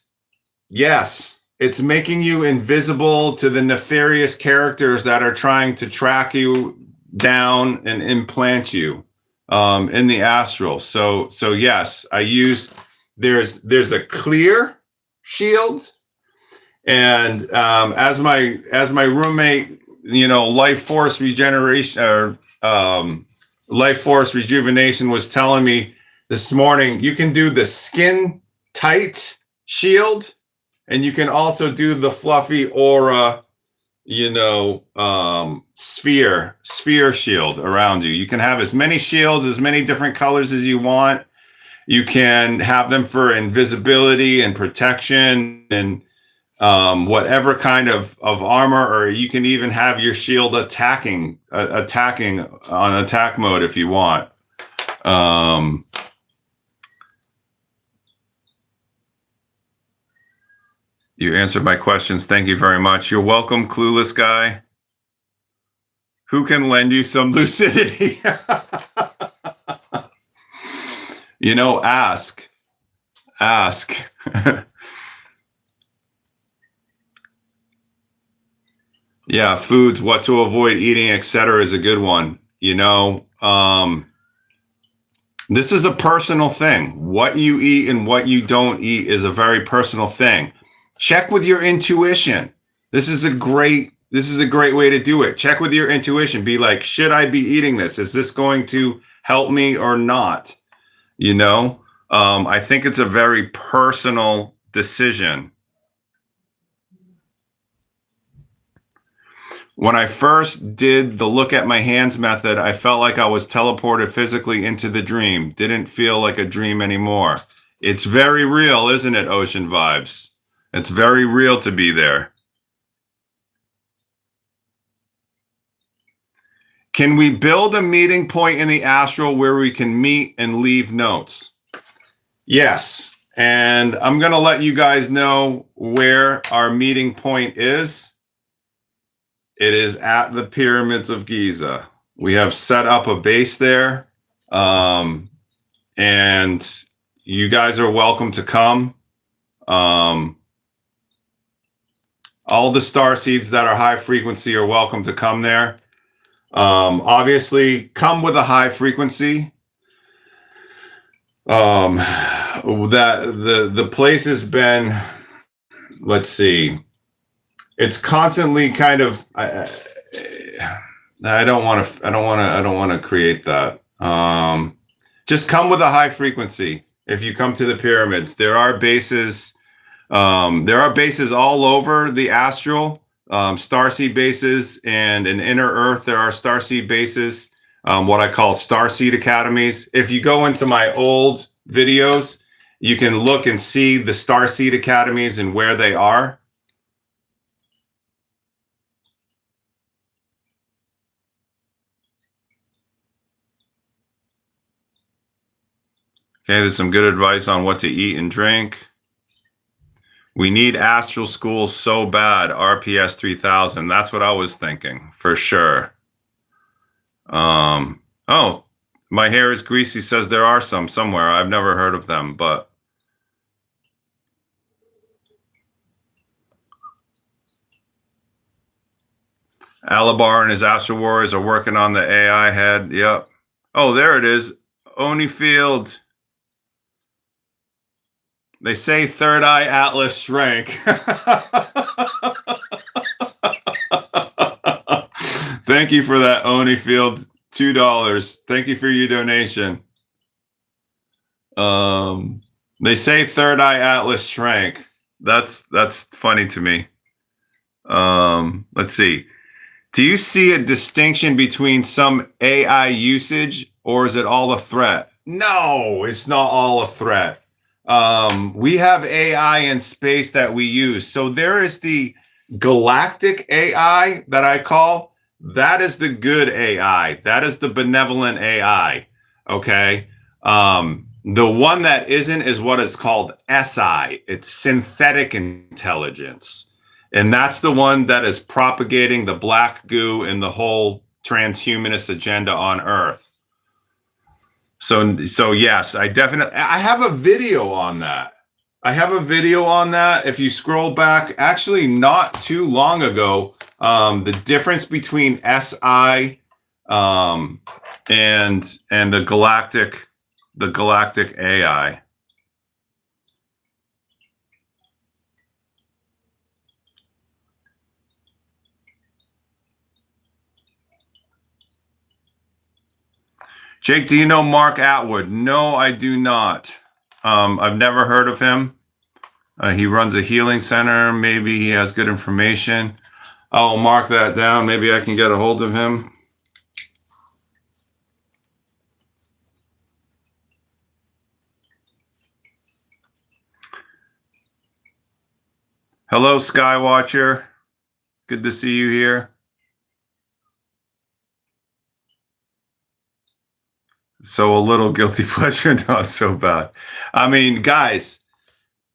yes, it's making you invisible to the nefarious characters that are trying to track you down and implant you in the astral. So yes, I use there's a clear shield, and as my roommate, life force regeneration or life force rejuvenation was telling me this morning, you can do the skin tight shield, and you can also do the fluffy aura, sphere shield around you. You can have as many shields, as many different colors as you want. You can have them for invisibility and protection and whatever kind of armor, or you can even have your shield attacking on attack mode if you want. You answered my questions. Thank you very much. You're welcome, clueless guy. Who can lend you some lucidity? Ask. Yeah, foods, what to avoid eating, etc. is a good one. This is a personal thing. What you eat and what you don't eat is a very personal thing. Check with your intuition. This is a great way to do it. Check with your intuition. Be like, should I be eating this? Is this going to help me or not? You know, I think it's a very personal decision. When I first did the look at my hands method, I felt like I was teleported physically into the dream. Didn't feel like a dream anymore. It's very real, isn't it, Ocean Vibes? It's very real to be there. Can we build a meeting point in the astral where we can meet and leave notes? Yes. And I'm going to let you guys know where our meeting point is. It is at the Pyramids of Giza. We have set up a base there. And you guys are welcome to come. All the star seeds that are high frequency are welcome to come there. Obviously, come with a high frequency. The place has been, let's see, it's constantly kind of. I don't want to create that. Just come with a high frequency. If you come to the pyramids, there are bases. There are bases all over the astral. Starseed bases, and in inner Earth there are starseed bases, what I call starseed academies. If you go into my old videos, you can look and see the starseed academies and where they are. Okay, there's some good advice on what to eat and drink. We need astral schools so bad. RPS 3000. That's what I was thinking for sure. Oh, my hair is greasy says there are some somewhere. I've never heard of them, but Alabar and his Astral Warriors are working on the AI head. Yep. Oh, there it is. Oneyfield. They say Third Eye Atlas shrank. Thank you for that, Oneyfield. $2. Thank you for your donation. They say Third Eye Atlas shrank. That's funny to me. Let's see. Do you see a distinction between some AI usage, or is it all a threat? No, it's not all a threat. We have AI in space that we use. So there is the galactic AI that I call. That is the good AI. That is the benevolent AI. Okay. The one that isn't is what is called SI. It's synthetic intelligence. And that's the one that is propagating the black goo and the whole transhumanist agenda on Earth. So yes, I have a video on that. If you scroll back, actually not too long ago, the difference between SI and the galactic AI. Jake, do you know Mark Atwood? No, I do not. I've never heard of him. He runs a healing center. Maybe he has good information. I'll mark that down. Maybe I can get a hold of him. Hello, Skywatcher. Good to see you here. So a little guilty pleasure, not so bad. I mean, guys,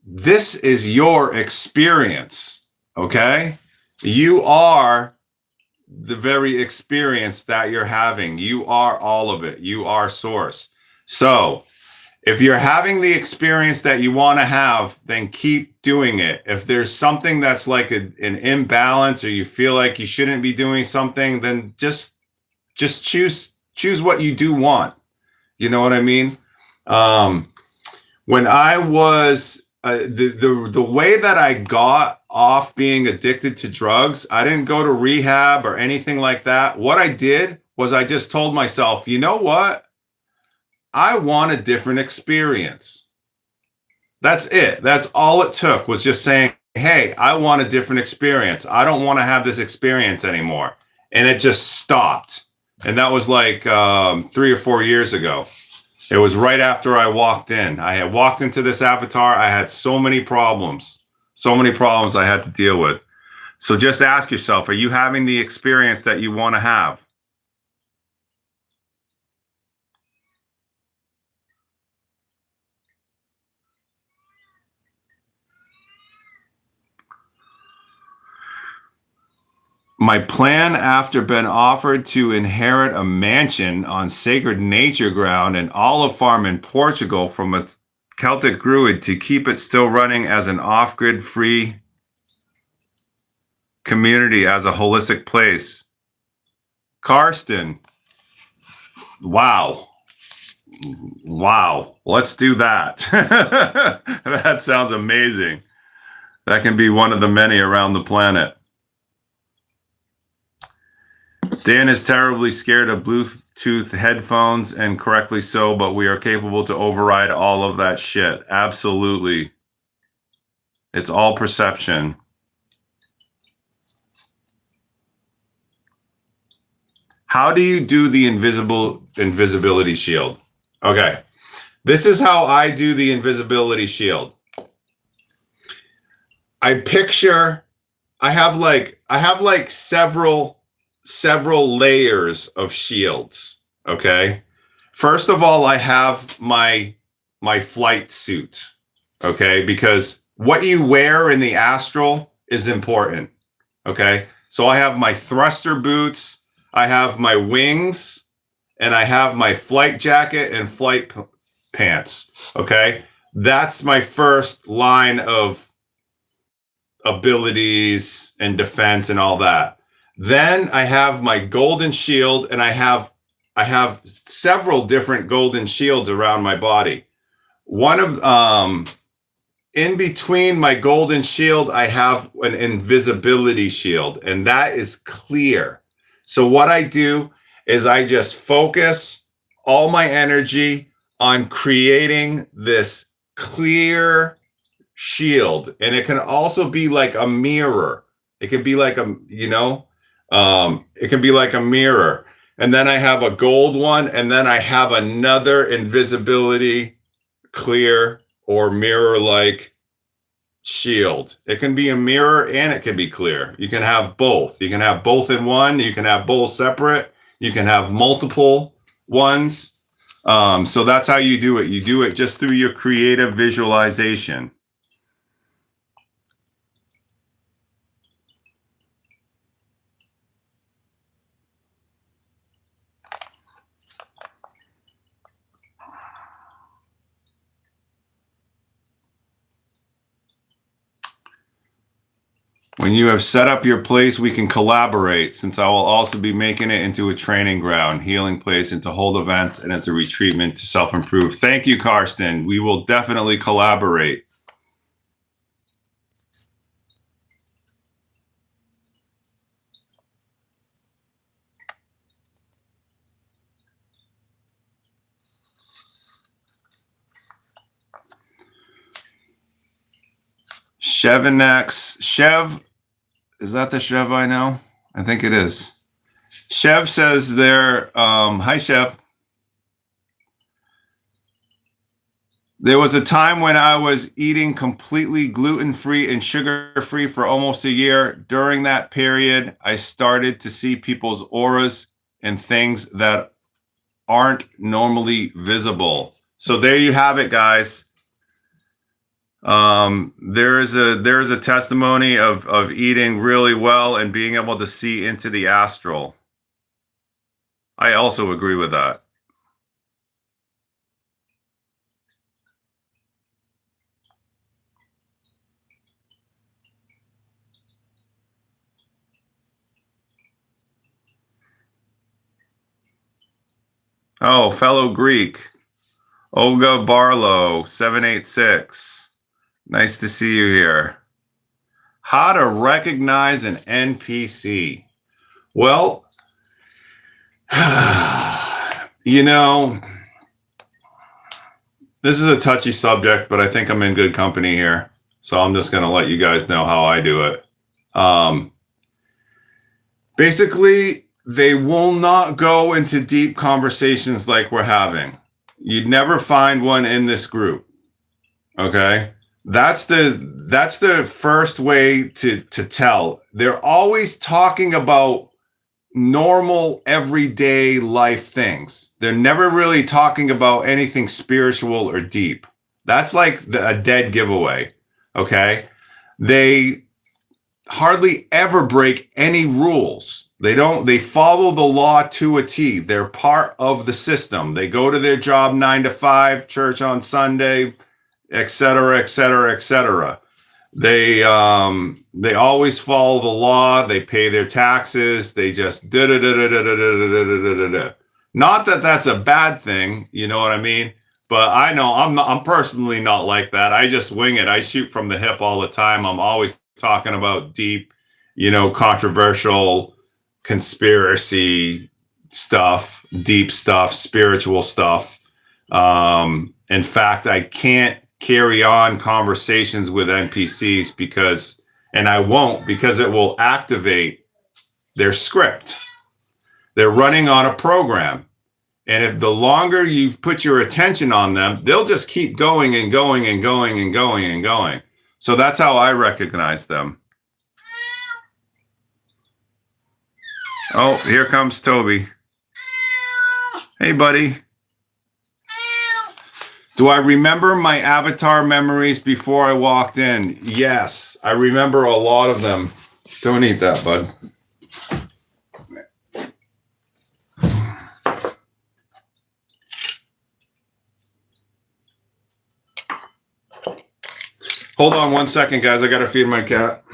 this is your experience, okay? You are the very experience that you're having. You are all of it. You are source. So if you're having the experience that you want to have, then keep doing it. If there's something that's like an imbalance, or you feel like you shouldn't be doing something, then just choose what you do want. You know what I mean? Um, when I was the way that I got off being addicted to drugs, I didn't go to rehab or anything like that. What I did was I just told myself, you know what? I want a different experience. That's it. That's all it took, was just saying, hey, I want a different experience. I don't want to have this experience anymore. And it just stopped. And that was like 3 or 4 years ago. It was right after I walked in. I had walked into this avatar. I had so many problems I had to deal with. So just ask yourself, are you having the experience that you want to have? My plan after been offered to inherit a mansion on sacred nature ground and olive farm in Portugal from a Celtic Druid to keep it still running as an off-grid free community as a holistic place. Karsten, wow. Wow. Let's do that. That sounds amazing. That can be one of the many around the planet. Dan is terribly scared of Bluetooth headphones, and correctly so, but we are capable to override all of that shit. Absolutely. It's all perception. How do you do the invisibility shield? Okay. This is how I do the invisibility shield. I have like several layers of shields, okay? First of all, I have my flight suit, okay? Because what you wear in the astral is important, okay? So I have my thruster boots, I have my wings, and I have my flight jacket and flight pants, okay? That's my first line of abilities and defense and all that. Then I have my golden shield, and I have several different golden shields around my body. One of in between my golden shield, I have an invisibility shield, and that is clear. So what I do is I just focus all my energy on creating this clear shield. And it can also be like a mirror. It can be like it can be like a mirror. And then I have a gold one, and then I have another invisibility clear or mirror like shield. It can be a mirror and it can be clear. You can have both. You can have both in one. You can have both separate. You can have multiple ones. So that's how you do it. You do it just through your creative visualization. When you have set up your place, we can collaborate, since I will also be making it into a training ground, healing place, and to hold events, and as a retreatment to self-improve. Thank you, Karsten. We will definitely collaborate. Chevinex. Chev, is that the Chev I know? I think it is. Chev says there, hi, Chev. There was a time when I was eating completely gluten-free and sugar-free for almost a year. During that period, I started to see people's auras and things that aren't normally visible. So there you have it, guys. There's a testimony of eating really well and being able to see into the astral. I also agree with that. Oh, fellow Greek, Olga Barlow, 786. Nice to see you here. How to recognize an NPC. Well, you know, this is a touchy subject, but I think I'm in good company here. So I'm just going to let you guys know how I do it. Basically, they will not go into deep conversations like we're having. You'd never find one in this group. Okay? That's the first way to tell. They're always talking about normal everyday life things. They're never really talking about anything spiritual or deep. That's like a dead giveaway. Okay? They hardly ever break any rules. They follow the law to a T. They're part of the system. They go to their job 9 to 5, church on Sunday, etc., etc., etc. They always follow the law. They pay their taxes. They just da da da da da da da da da da. Not that that's a bad thing, you know what I mean? But I know I'm personally not like that. I just wing it. I shoot from the hip all the time. I'm always talking about deep, controversial conspiracy stuff, deep stuff, spiritual stuff. In fact, I can't carry on conversations with NPCs and I won't, because it will activate their script. They're running on a program. And if the longer you put your attention on them, they'll just keep going and going and going and going and going. So that's how I recognize them. Oh, here comes Toby. Hey, buddy. Do I remember my avatar memories before I walked in? Yes, I remember a lot of them. Don't eat that, bud. Hold on 1 second, guys. I got to feed my cat.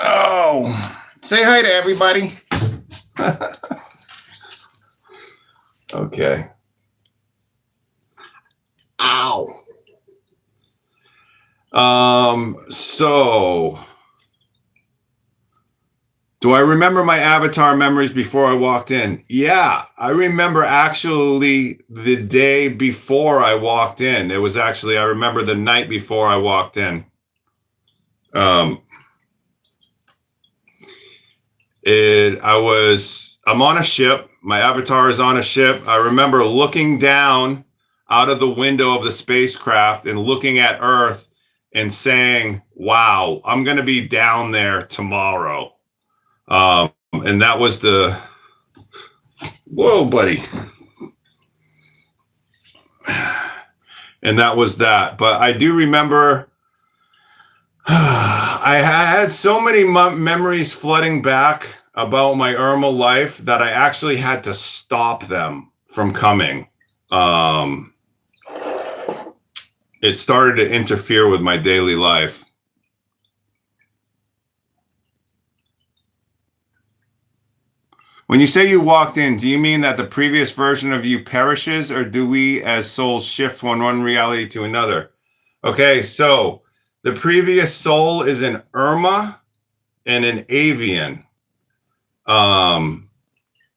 Oh, say hi to everybody. Okay. Ow. So do I remember my avatar memories before I walked in? Yeah, I remember actually the day before I walked in. It was actually, I remember the night before I walked in. I'm on a ship. My avatar is on a ship. I remember looking down out of the window of the spacecraft and looking at Earth and saying, wow, I'm going to be down there tomorrow. And that was whoa, buddy. And that was that. But I do remember I had so many memories flooding back about my Irma life that I actually had to stop them from coming. It started to interfere with my daily life. When you say you walked in, do you mean that the previous version of you perishes, or do we as souls shift from one reality to another? Okay, so the previous soul is an Irma and an avian.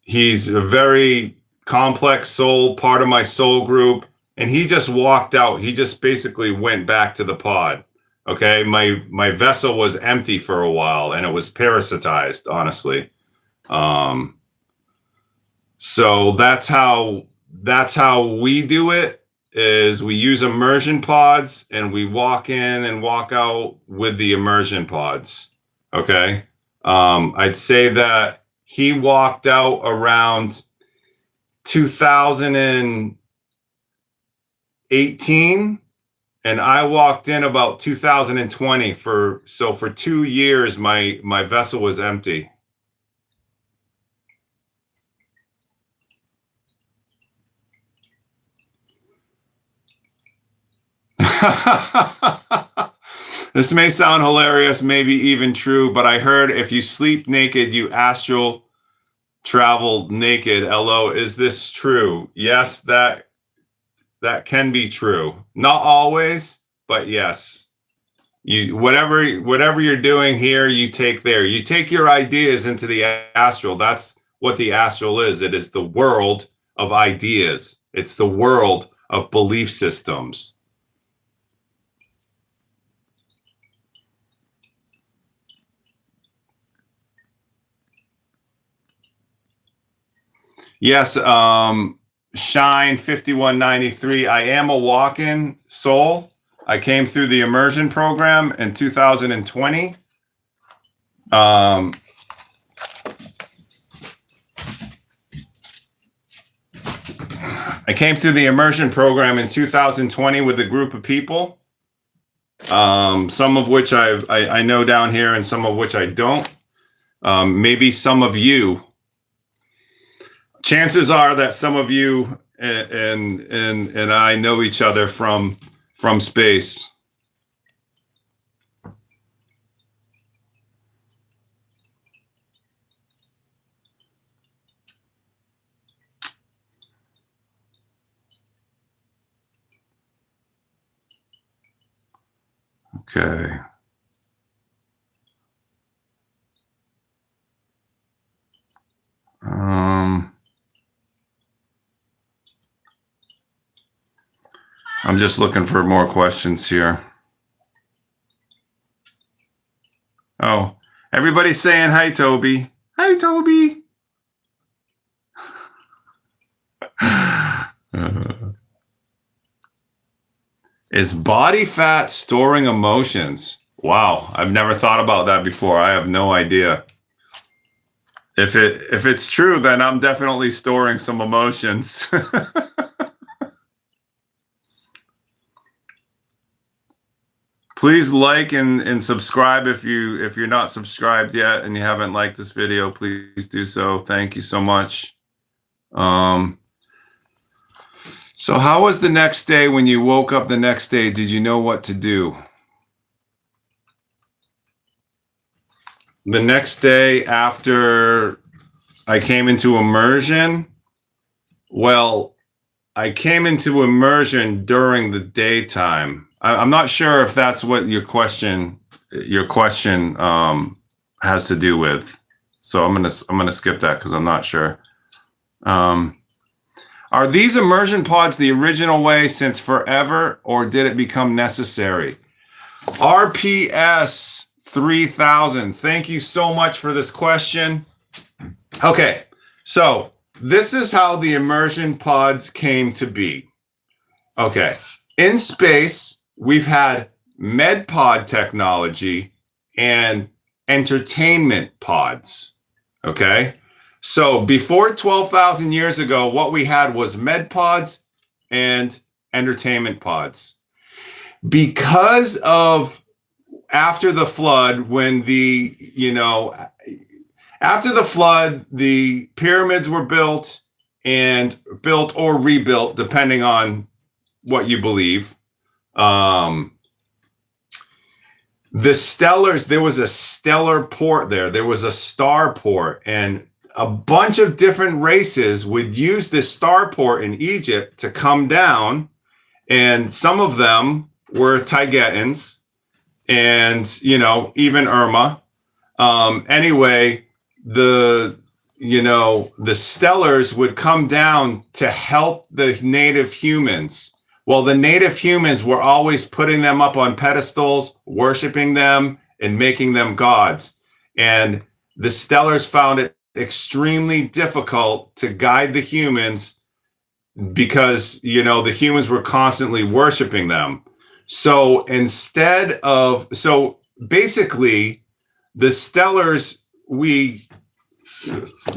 He's a very complex soul, part of my soul group, and he just walked out. He just basically went back to the pod. Okay, my vessel was empty for a while, and it was parasitized, honestly. So that's how we do it, is we use immersion pods, and we walk in and walk out with the immersion pods. Okay. I'd say that he walked out around 2018, and I walked in about 2020. For 2 years, my vessel was empty. This may sound hilarious, maybe even true, but I heard if you sleep naked, you astral travel naked. LO, is this true? Yes, that can be true. Not always, but yes. You whatever you're doing here, you take there. You take your ideas into the astral. That's what the astral is. It is the world of ideas. It's the world of belief systems. Yes, Shine 5193. I am a walk-in soul. I came through the immersion program in 2020. I came through the immersion program in 2020 with a group of people, some of which I know down here and some of which I don't. Maybe some of you. Chances are that some of you and I know each other from space. Okay. I'm just looking for more questions here. Oh, everybody's saying hi, Toby. Hi, Toby. Is body fat storing emotions? Wow, I've never thought about that before. I have no idea. If it's true, then I'm definitely storing some emotions. Please like and subscribe if you're not subscribed yet and you haven't liked this video. Please do so. Thank you so much. So how was the next day when you woke up the next day? Did you know what to do? The next day after I came into immersion, well, I came into immersion during the daytime. I'm not sure if that's what your question has to do with. So I'm gonna skip that because I'm not sure. Are these immersion pods the original way since forever, or did it become necessary? RPS 3000. Thank you so much for this question. Okay, so this is how the immersion pods came to be. Okay, in space, we've had med pod technology and entertainment pods. Okay, so before 12,000 years ago, what we had was med pods and entertainment pods. Because of after the flood, when after the flood, the pyramids were built or rebuilt, depending on what you believe. The stellars, there was a stellar port there. There was a star port, and a bunch of different races would use this star port in Egypt to come down, and some of them were Taigetans, and even Urmah. Anyway, the stellars would come down to help the native humans. Well, the native humans were always putting them up on pedestals, worshiping them, and making them gods. And the stellars found it extremely difficult to guide the humans because, the humans were constantly worshiping them. So basically, the stellars, we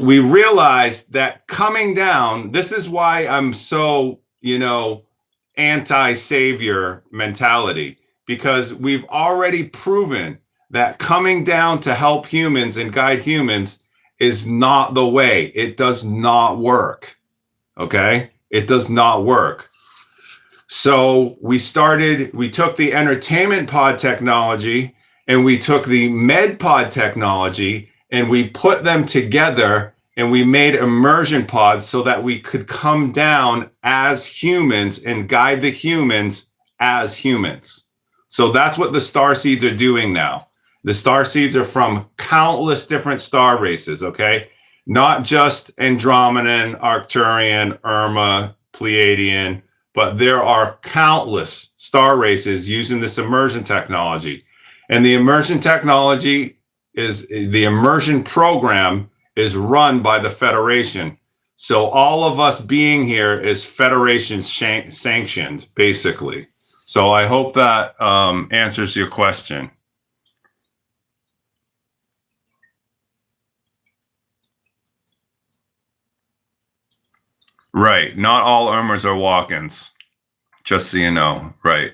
realized that coming down, this is why I'm so, anti-savior mentality, because we've already proven that coming down to help humans and guide humans is not the way. It does not work. Okay? It does not work. So we took the entertainment pod technology and we took the med pod technology and we put them together and we made immersion pods so that we could come down as humans and guide the humans as humans. So that's what the star seeds are doing now. The star seeds are from countless different star races, okay? Not just Andromedan, Arcturian, Urma, Pleiadian, but there are countless star races using this immersion technology. And the immersion program is run by the Federation. So all of us being here is Federation sanctioned, basically. So I hope that answers your question. Right. Not all Urmahs are walk-ins, just so you know. Right.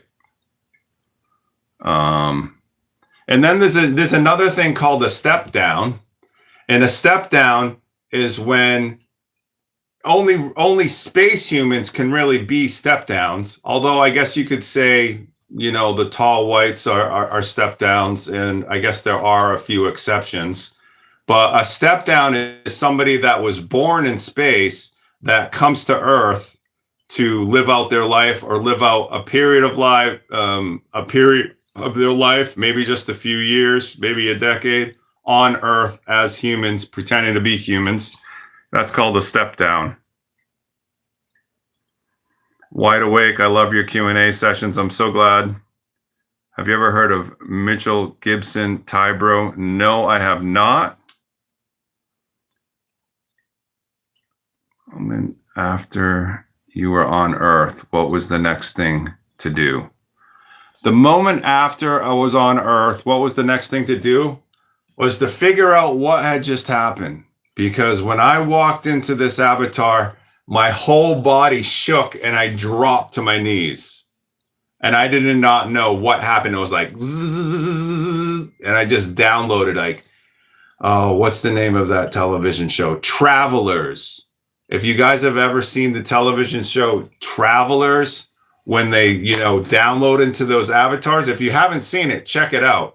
And then there's another thing called a step down. And a step down is when only space humans can really be step downs. Although I guess you could say, the tall whites are step downs, and I guess there are a few exceptions. But a step down is somebody that was born in space that comes to Earth to live out their life or live out a period of their life, maybe just a few years, maybe a decade on Earth as humans, pretending to be humans. That's called a step down. Wide Awake, I love your Q&A sessions. I'm so glad. Have you ever heard of Mitchell Gibson Tybro? No, I have not. And then after you were on Earth, what was the next thing to do? The moment after I was on Earth, what was the next thing to do? Was to figure out what had just happened. Because when I walked into this avatar, my whole body shook and I dropped to my knees. And I did not know what happened. It was like, zzz, and I just downloaded what's the name of that television show? Travelers. If you guys have ever seen the television show Travelers, when they, download into those avatars, if you haven't seen it, check it out.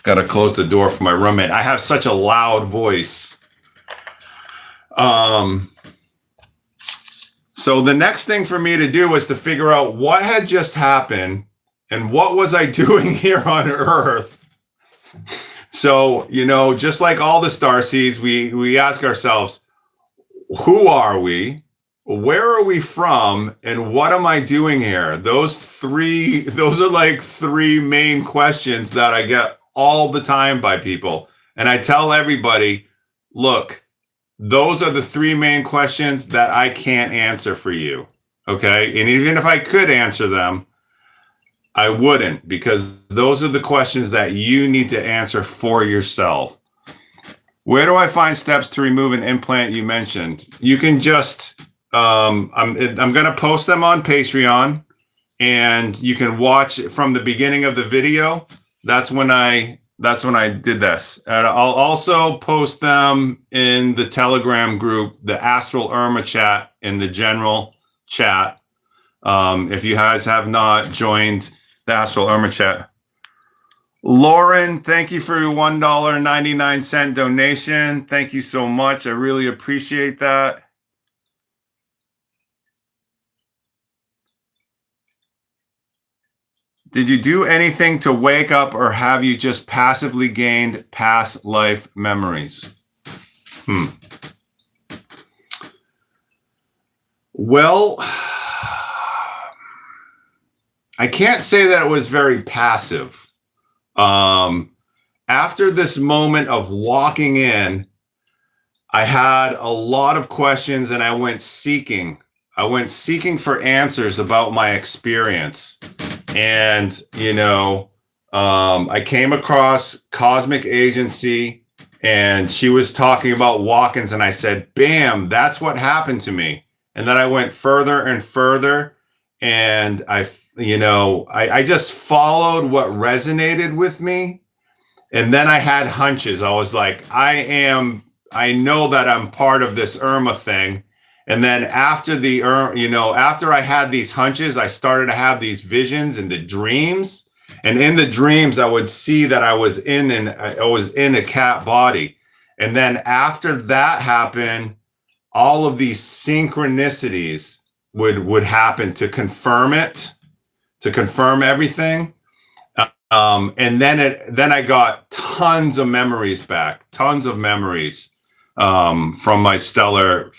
Got to close the door for my roommate. I have such a loud voice. So the next thing for me to do was to figure out what had just happened and what was I doing here on Earth. So, just like all the star seeds, we ask ourselves, who are we? Where are we from? And what am I doing here? Those are like three main questions that I get all the time by people. And I tell everybody, look, those are the three main questions that I can't answer for you. Okay. And even if I could answer them, I wouldn't, because those are the questions that you need to answer for yourself. Where do I find steps to remove an implant you mentioned? You can just, I'm going to post them on Patreon, and you can watch it from the beginning of the video. That's when I did this. And I'll also post them in the Telegram group, the Astral Urmah chat, in the general chat. If you guys have not joined the Astral Urmah chat. Lauren, thank you for your $1.99 donation. Thank you so much. I really appreciate that. Did you do anything to wake up, or have you just passively gained past life memories? Well, I can't say that it was very passive. After this moment of walking in, I had a lot of questions, and I went seeking for answers about my experience. And, I came across Cosmic Agency, and she was talking about walk-ins, and I said, bam, that's what happened to me. And then I went further and further, and I just followed what resonated with me. And then I had hunches. I was like, I am I know that I'm part of this Irma thing. And then after after I had these hunches, I started to have these visions and the dreams. And in the dreams, I would see that I was in a cat body. And then after that happened, all of these synchronicities would happen to confirm everything. And then I got tons of memories back, from my stellar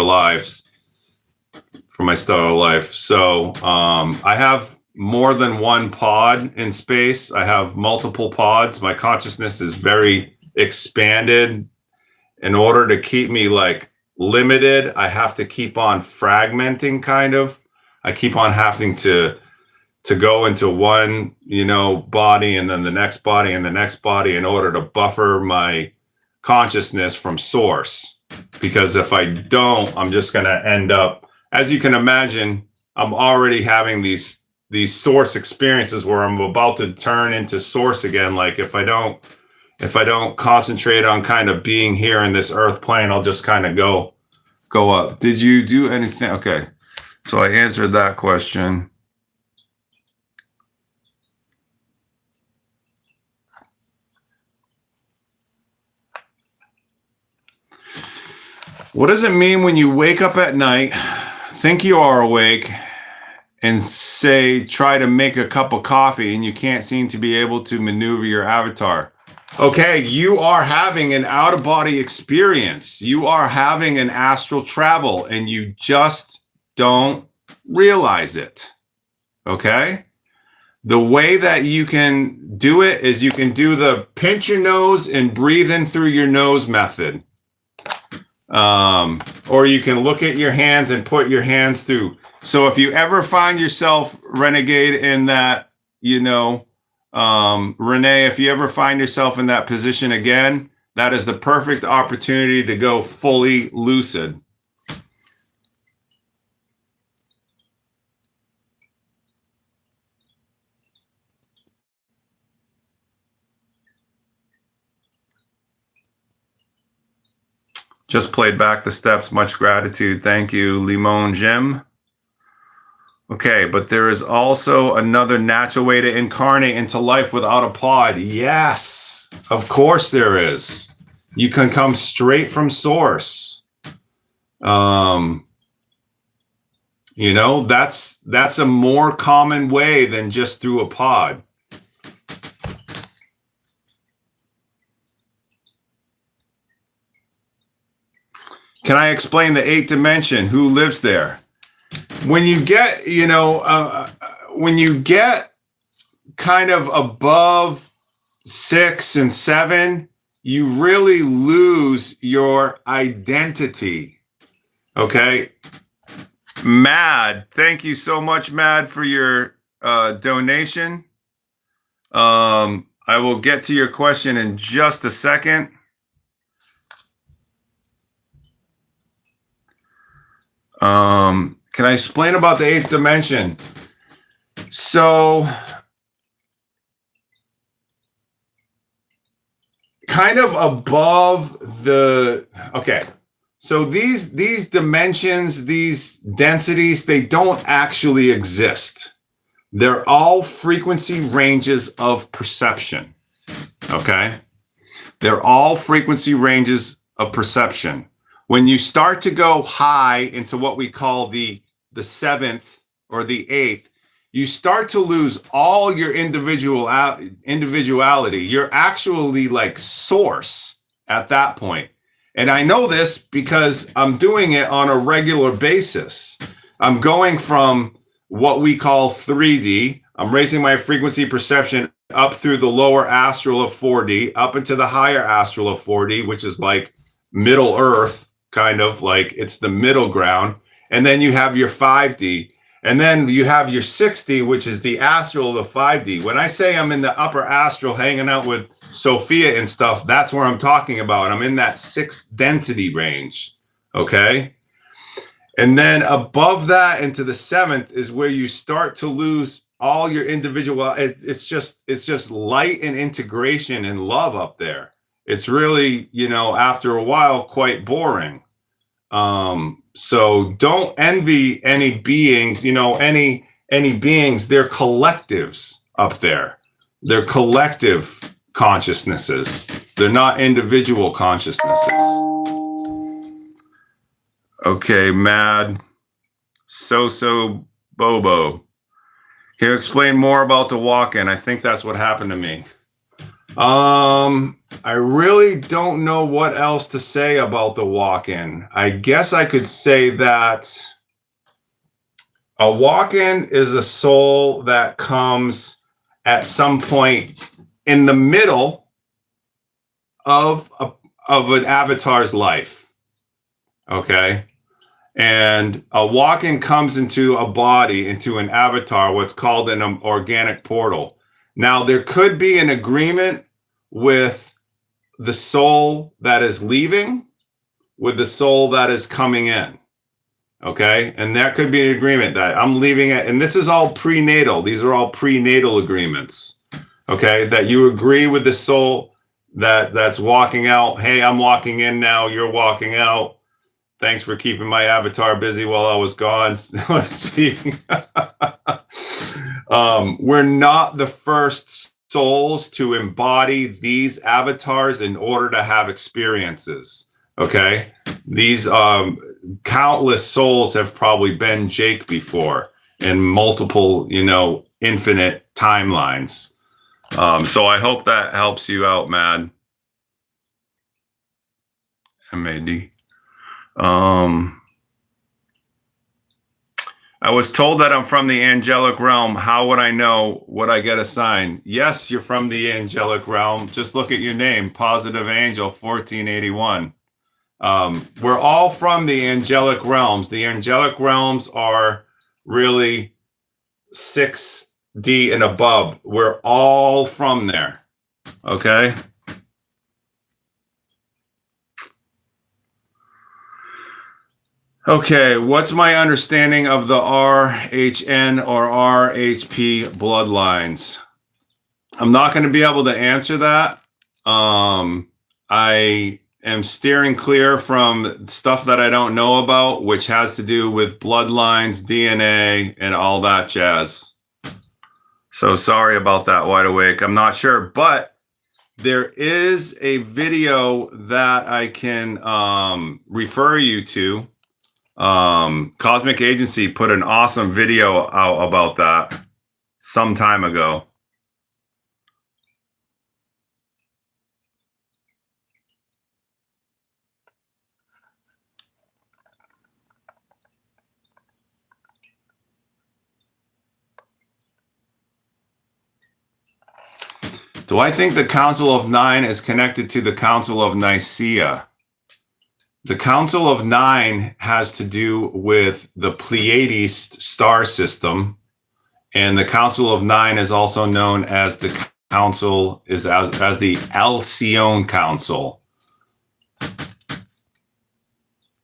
life. So I have more than one pod in space. I have multiple pods. My consciousness is very expanded. In order to keep me like limited, I have to keep on fragmenting, kind of. I keep on having to go into one, body, and then the next body and the next body, in order to buffer my consciousness from source. Because if I don't, I'm just going to end up, as you can imagine, I'm already having these source experiences where I'm about to turn into source again. Like if I don't concentrate on kind of being here in this earth plane, I'll just kind of go up. Did you do anything? Okay. So I answered that question. What does it mean when you wake up at night, think you are awake, and try to make a cup of coffee, and you can't seem to be able to maneuver your avatar? Okay, you are having an out-of-body experience. You are having an astral travel, and you just don't realize it. Okay? The way that you can do it is you can do the pinch your nose and breathe in through your nose method. Or you can look at your hands and put your hands through. So if you ever find yourself, Renegade, in that, Renee, if you ever find yourself in that position again, that is the perfect opportunity to go fully lucid. Just played back the steps. Much gratitude. Thank you, Limon Jim. Okay, but there is also another natural way to incarnate into life without a pod. Yes, of course there is. You can come straight from source. That's a more common way than just through a pod. Can I explain the 8th dimension? Who lives there? When you get, when you get kind of above 6 and 7, you really lose your identity. Okay. Mad. Thank you so much, Mad, for your donation. I will get to your question in just a second. Can I explain about the 8th dimension? So kind of above so these dimensions, these densities, they don't actually exist. They're all frequency ranges of perception. Okay? They're all frequency ranges of perception. When you start to go high into what we call the 7th or the 8th, you start to lose all your individuality. You're actually like source at that point. And I know this because I'm doing it on a regular basis. I'm going from what we call 3D. I'm raising my frequency perception up through the lower astral of 4D, up into the higher astral of 4D, which is like Middle Earth. Kind of like it's the middle ground. And then you have your 5D. And then you have your 6D, which is the astral of the 5D. When I say I'm in the upper astral hanging out with Sophia and stuff, that's where I'm talking about. I'm in that 6th density range. Okay. And then above that into the 7th is where you start to lose all your individual. It's just light and integration and love up there. it's really, after a while, quite boring. So don't envy any beings, any beings. They're collectives up there. They're collective consciousnesses. They're not individual consciousnesses. Okay, Mad So Bobo. Can you explain more about the walk-in? I think that's what happened to me. I really don't know what else to say about the walk-in. I guess I could say that a walk-in is a soul that comes at some point in the middle of an avatar's life. Okay? And a walk-in comes into a body, into an avatar, what's called an organic portal. Now, there could be an agreement with the soul that is leaving, with the soul that is coming in. Okay? And that could be an agreement that I'm leaving it. And this is all prenatal. These are all prenatal agreements. Okay? That you agree with the soul that's walking out. Hey, I'm walking in now. You're walking out. Thanks for keeping my avatar busy while I was gone. Speaking. We're not the first souls to embody these avatars in order to have experiences. Okay, these countless souls have probably been Jake before in multiple, infinite timelines. So I hope that helps you out, Mad. MAD. I was told that I'm from the angelic realm. How would I know? Would I get a sign? Yes, you're from the angelic realm. Just look at your name, Positive Angel 1481. We're all from the angelic realms. The angelic realms are really 6D and above. We're all from there. Okay? Okay, what's my understanding of the RHN or RHP bloodlines? I'm not going to be able to answer that. I am steering clear from stuff that I don't know about, which has to do with bloodlines, DNA, and all that jazz. So sorry about that, Wide Awake. I'm not sure, but there is a video that I can refer you to. Cosmic Agency put an awesome video out about that some time ago. Do I think the Council of Nine is connected to the Council of Nicaea? The Council of Nine has to do with the Pleiades star system, and the Council of Nine is also known as the Council as the Alcyone Council.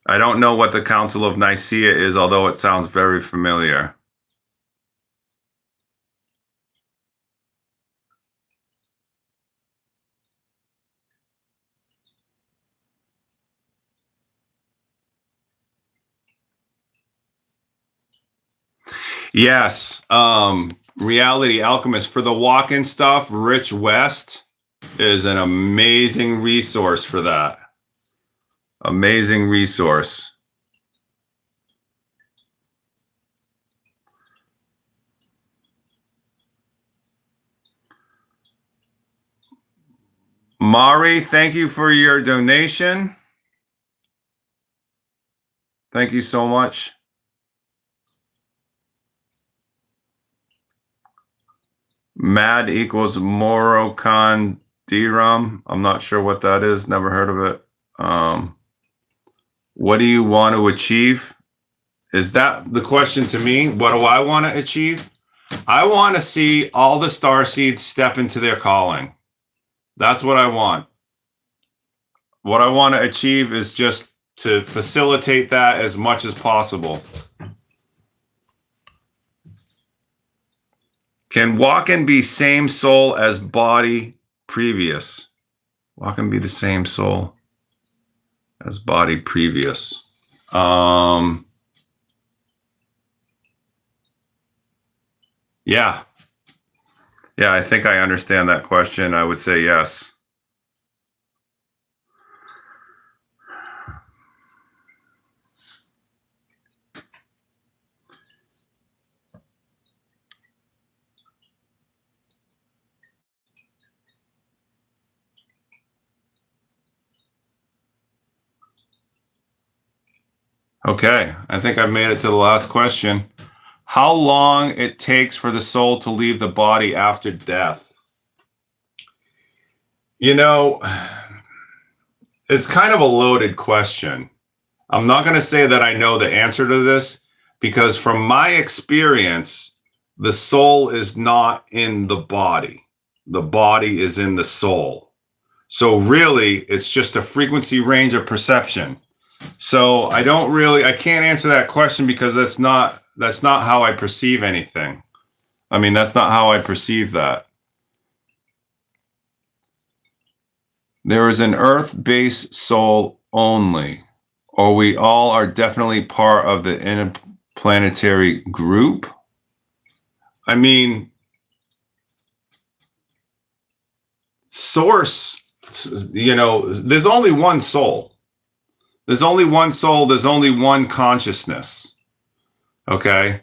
I don't know what the Council of Nicaea is, although it sounds very familiar. Yes. Reality Alchemist. For the walk-in stuff, Rich West is an amazing resource for that. Amazing resource. Mari, thank you for your donation. Thank you so much. Mad equals Moroccan DRAM. I'm not sure what that is. Never heard of it. What do you want to achieve? Is that the question to me? What do I want to achieve? I want to see all the starseeds step into their calling. That's what I want. What I want to achieve is just to facilitate that as much as possible. Can walk-in be same soul as body previous? What can be the same soul as body previous? Yeah. Yeah, I think I understand that question. I would say yes. Okay, I think I've made it to the last question. How long it takes for the soul to leave the body after death? You know, it's kind of a loaded question. I'm not going to say that I know the answer to this because from my experience, the soul is not in the body. The body is in the soul. So really, it's just a frequency range of perception. So I can't answer that question because that's not how I perceive anything. I mean, that's not how I perceive that. There is an earth-based soul only, or we all are definitely part of the interplanetary group. I mean, source, there's only one soul. There's only one soul. There's only one consciousness. Okay.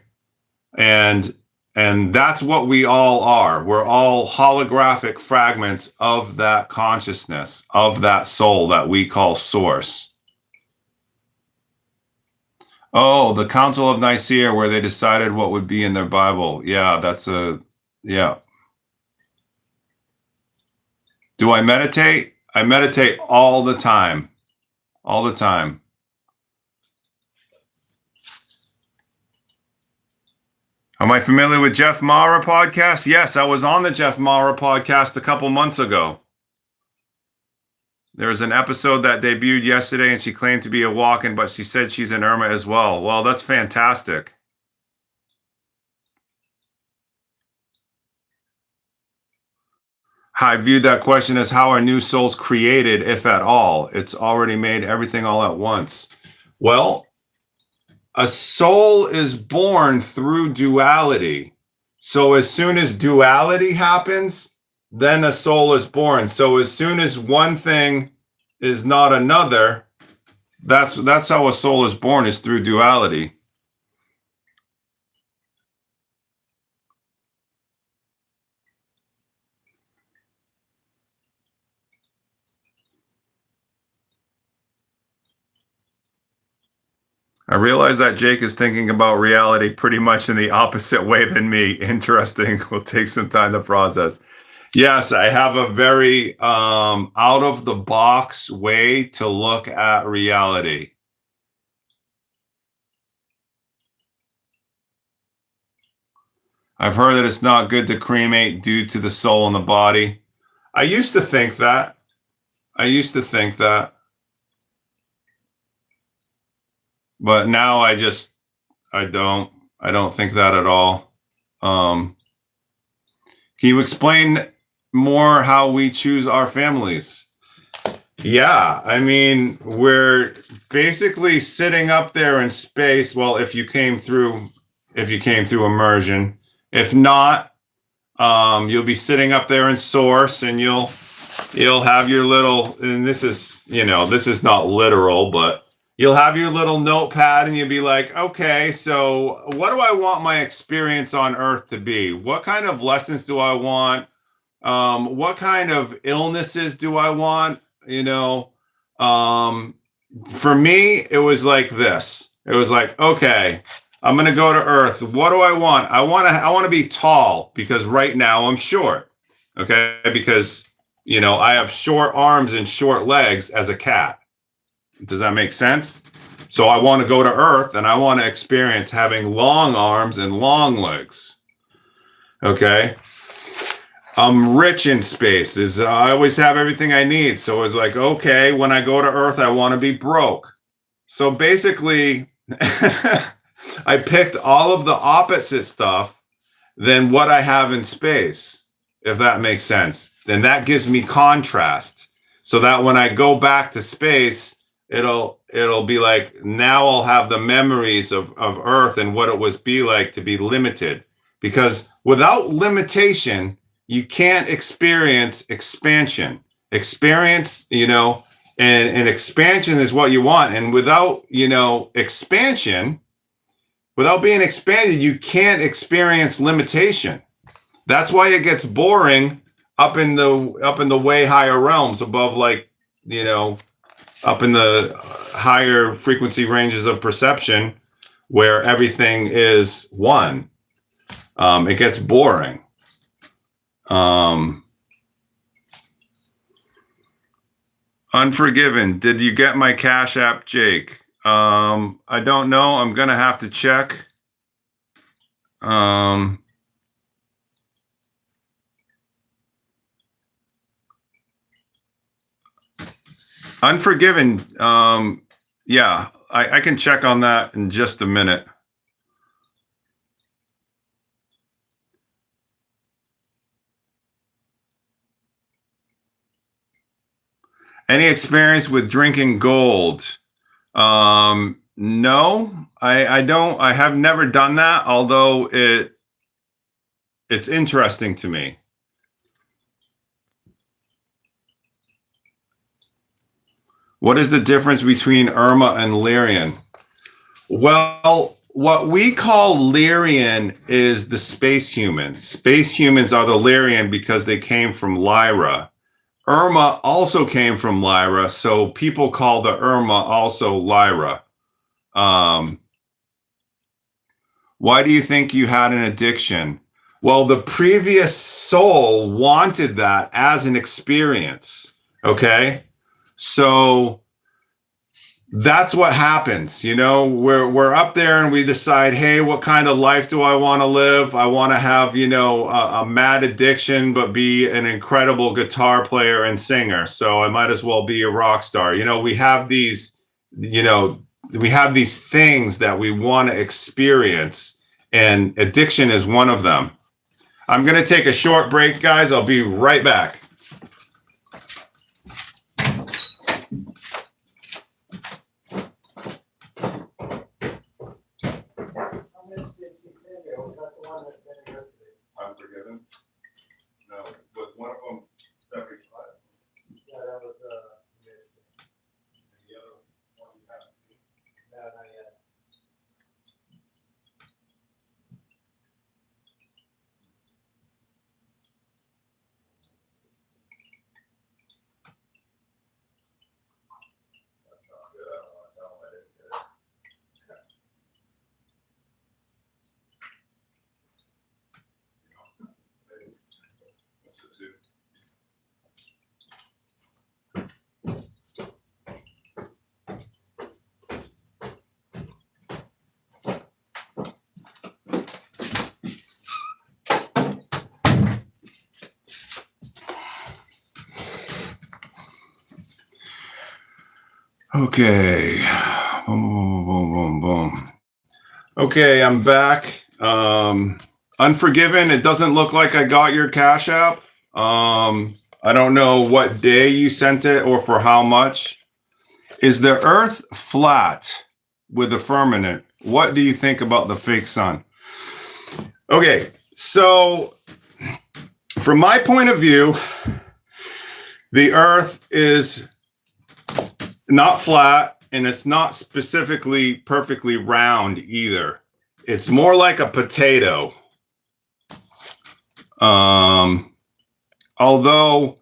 And that's what we all are. We're all holographic fragments of that consciousness, of that soul that we call source. Oh, the Council of Nicaea, where they decided what would be in their Bible. Yeah, yeah. Do I meditate? I meditate all the time. All the time. Am I familiar with Jeff Mara podcast? Yes, I was on the Jeff Mara podcast a couple months ago. There was an episode that debuted yesterday and she claimed to be a walk-in, but she said she's an Urmah as well. Well, that's fantastic. I viewed that question as how are new souls created, if at all? It's already made everything all at once. Well, a soul is born through duality. So as soon as duality happens, then a soul is born. So as soon as one thing is not another, that's how a soul is born, is through duality. I realize that Jake is thinking about reality pretty much in the opposite way than me. Interesting. Will take some time to process. Yes, I have a very out of the box way to look at reality. I've heard that it's not good to cremate due to the soul in the body. I used to think that. But now I don't think that at all. Can you explain more how we choose our families? Yeah, I mean, we're basically sitting up there in space. Well, if you came through immersion. If not, you'll be sitting up there in source and you'll have your little, and this is not literal, but you'll have your little notepad and you'll be like, okay, so what do I want my experience on Earth to be? What kind of lessons do I want? What kind of illnesses do I want? For me, it was like this. It was like, okay, I'm going to go to Earth. What do I want? I want to be tall because right now I'm short. Okay. Because, I have short arms and short legs as a cat. Does that make sense? So I want to go to Earth and I want to experience having long arms and long legs. Okay. I'm rich in space. I always have everything I need. So it's like, okay, when I go to Earth, I want to be broke. So basically, I picked all of the opposite stuff than what I have in space, if that makes sense. Then that gives me contrast. so that when I go back to space, it'll be like, now I'll have the memories of Earth and what it was be like to be limited. Because without limitation, you can't experience expansion. Experience, and expansion is what you want. And without, expansion, without being expanded, you can't experience limitation. That's why it gets boring up in the way higher realms above, like, up in the higher frequency ranges of perception where everything is one. It gets boring. Unforgiven. Did you get my Cash App, Jake? I don't know. I'm gonna have to check. Unforgiven. Yeah, I can check on that in just a minute. Any experience with drinking gold? No, I don't. I have never done that, although it's interesting to me. What is the difference between Irma and Lyrian? Well, what we call Lyrian is the space humans. Space humans are the Lyrian because they came from Lyra. Irma also came from Lyra, so people call the Irma also Lyra. Why do you think you had an addiction? Well, the previous soul wanted that as an experience, okay? So that's what happens. We're up there and we decide, hey, what kind of life do I want to live? I want to have, a mad addiction, but be an incredible guitar player and singer. So I might as well be a rock star. We have these, we have these things that we want to experience, and addiction is one of them. I'm going to take a short break, guys. I'll be right back. Unforgiven? No, was one of them 75? Yeah, that was the other one you haven't seen. No, not yet. That's not good. I don't want to tell them I didn't get it. What's it do? Okay. Boom, boom, boom, boom. Okay, I'm back. Unforgiven. It doesn't look like I got your Cash App. I don't know what day you sent it or for how much. Is the Earth flat with a firmament? What do you think about the fake sun? Okay, so from my point of view, the Earth is not flat, and it's not specifically perfectly round either. It's more like a potato. Although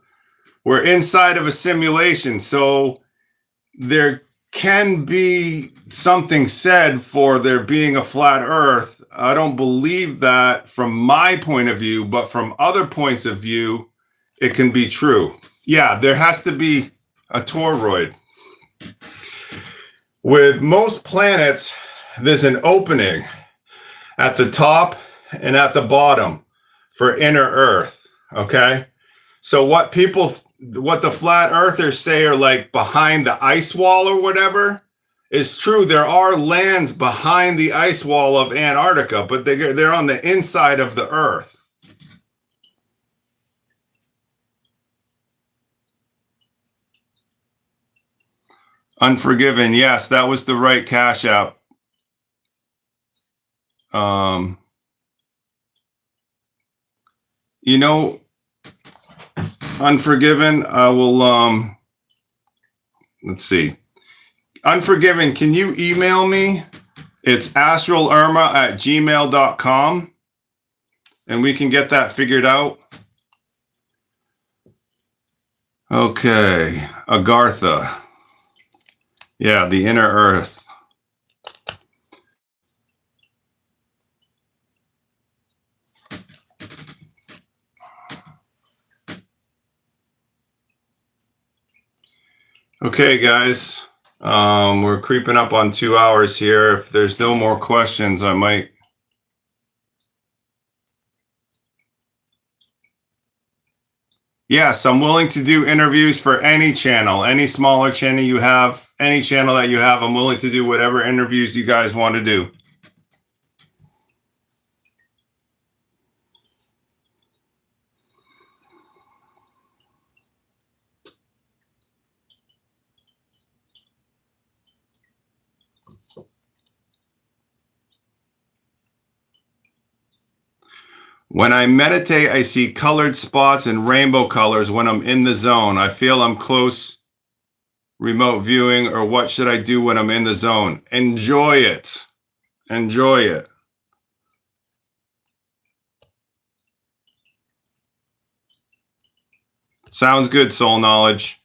we're inside of a simulation, so there can be something said for there being a flat Earth. I don't believe that from my point of view, but from other points of view, it can be true. Yeah, there has to be a toroid. With most planets, there's an opening at the top and at the bottom for inner Earth, okay? So what the flat earthers say are like behind the ice wall or whatever is true. There are lands behind the ice wall of Antarctica, but they're on the inside of the Earth. Unforgiven. Yes, that was the right Cash App. You know, Unforgiven, I will, let's see. Unforgiven, can you email me? It's astralurmah@gmail.com, and we can get that figured out. Okay, Agartha. Yeah, the inner earth. Okay, guys, we're creeping up on 2 hours here. If there's no more questions, I might. Yes, I'm willing to do interviews for any channel, any smaller channel you have, any channel that you have. I'm willing to do whatever interviews you guys want to do. When I meditate, I see colored spots and rainbow colors when I'm in the zone. I feel I'm close remote viewing, or what should I do when I'm in the zone? Enjoy it. Enjoy it. Sounds good, Soul Knowledge.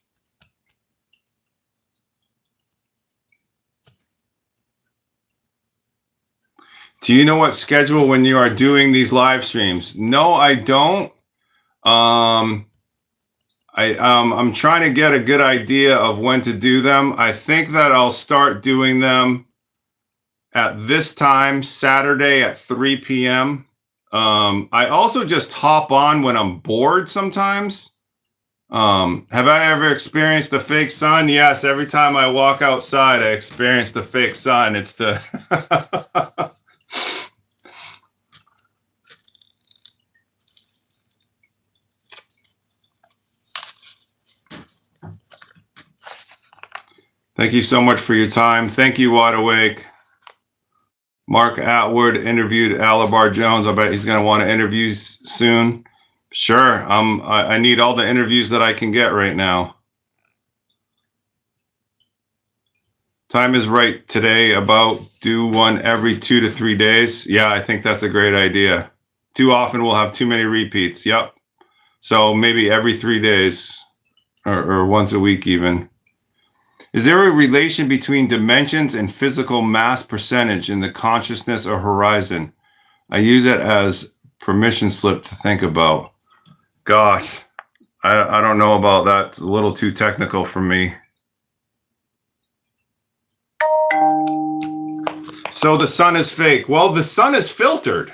Do you know what schedule when you are doing these live streams? No, I don't. I'm trying to get a good idea of when to do them. I think that I'll start doing them at this time, Saturday at 3 p.m. I also just hop on when I'm bored sometimes. Have I ever experienced the fake sun? Yes, every time I walk outside, I experience the fake sun. It's the Thank you so much for your time. Thank you, Wide Awake. Mark Atwood interviewed Alabar Jones. I bet he's going to want to interview soon. Sure. I need all the interviews that I can get right now. Time is right today. About do one every 2 to 3 days. Yeah, I think that's a great idea. Too often we'll have too many repeats. Yep. So maybe every 3 days or once a week even. Is there a relation between dimensions and physical mass percentage in the consciousness or horizon? I use it as permission slip to think about. Gosh, I don't know about that. It's a little too technical for me. So the sun is fake. Well, the sun is filtered.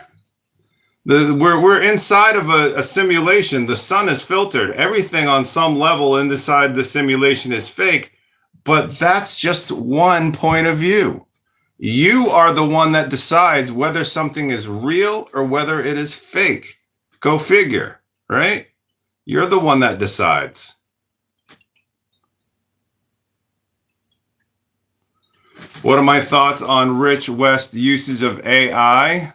We're inside of a simulation. The sun is filtered. Everything on some level inside the simulation is fake. But that's just one point of view. You are the one that decides whether something is real or whether it is fake. Go figure, right? You're the one that decides. What are my thoughts on Rich West's usage of AI?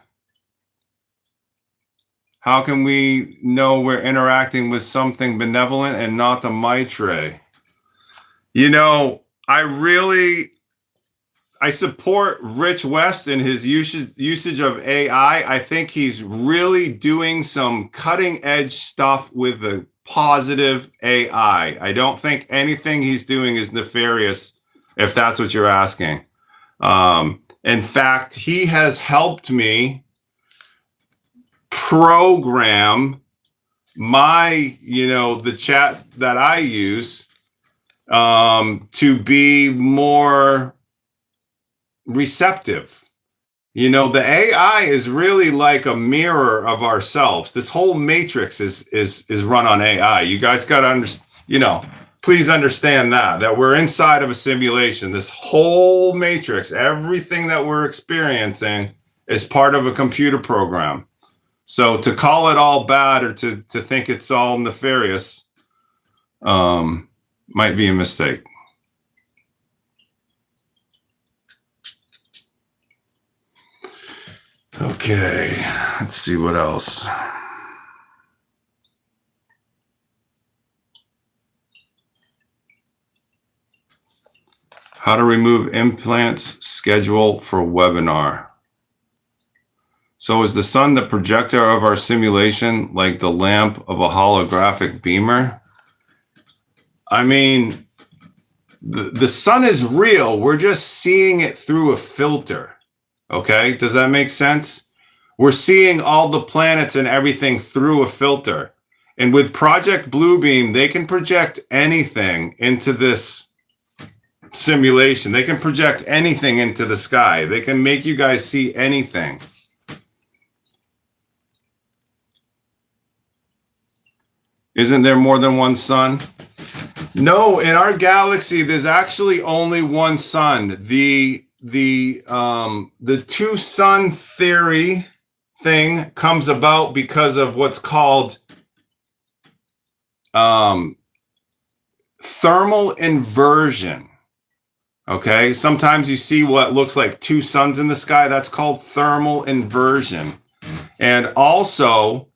How can we know we're interacting with something benevolent and not the Maitre? You know, I support Rich West in his usage of AI. I think he's really doing some cutting edge stuff with the positive AI. I don't think anything he's doing is nefarious, if that's what you're asking. In fact, he has helped me program the chat that I use to be more receptive. The AI is really like a mirror of ourselves. This whole matrix is run on AI. You guys got to please understand that we're inside of a simulation. This whole matrix, everything that we're experiencing is part of a computer program. So to call it all bad or to think it's all nefarious might be a mistake. Okay, let's see what else. How to remove implants, schedule for webinar. So is the sun the projector of our simulation, like the lamp of a holographic beamer? I mean, the sun is real. We're just seeing it through a filter. Okay, does that make sense? We're seeing all the planets and everything through a filter. And with Project Bluebeam, they can project anything into this simulation. They can project anything into the sky. They can make you guys see anything. Isn't there more than one sun? No, in our galaxy, there's actually only one sun. The two sun theory thing comes about because of what's called thermal inversion. Okay, sometimes you see what looks like two suns in the sky. That's called thermal inversion. And also,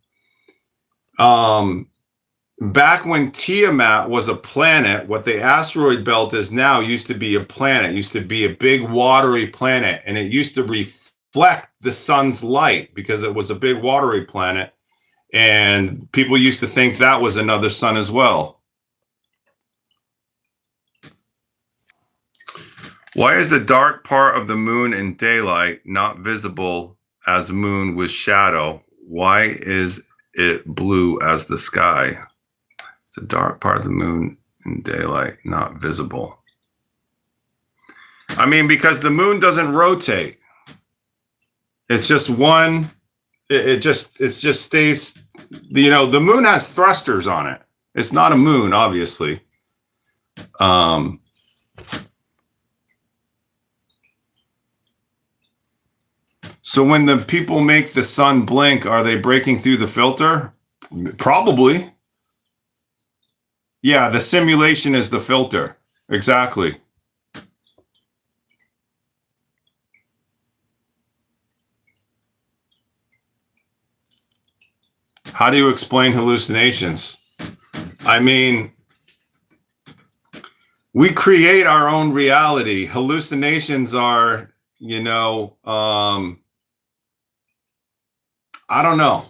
back when Tiamat was a planet, what the asteroid belt is now used to be a planet. It used to be a big watery planet, and it used to reflect the sun's light because it was a big watery planet. And people used to think that was another sun as well. Why is the dark part of the moon in daylight not visible as moon with shadow? Why is it blue as the sky? It's a dark part of the moon in daylight, not visible. I mean, because the moon doesn't rotate. It's just one, it just stays, you know, the moon has thrusters on it. It's not a moon, obviously. So when the people make the sun blink, are they breaking through the filter? Probably. Yeah, the simulation is the filter. Exactly. How do you explain hallucinations? I mean, we create our own reality. Hallucinations are, you know, I don't know.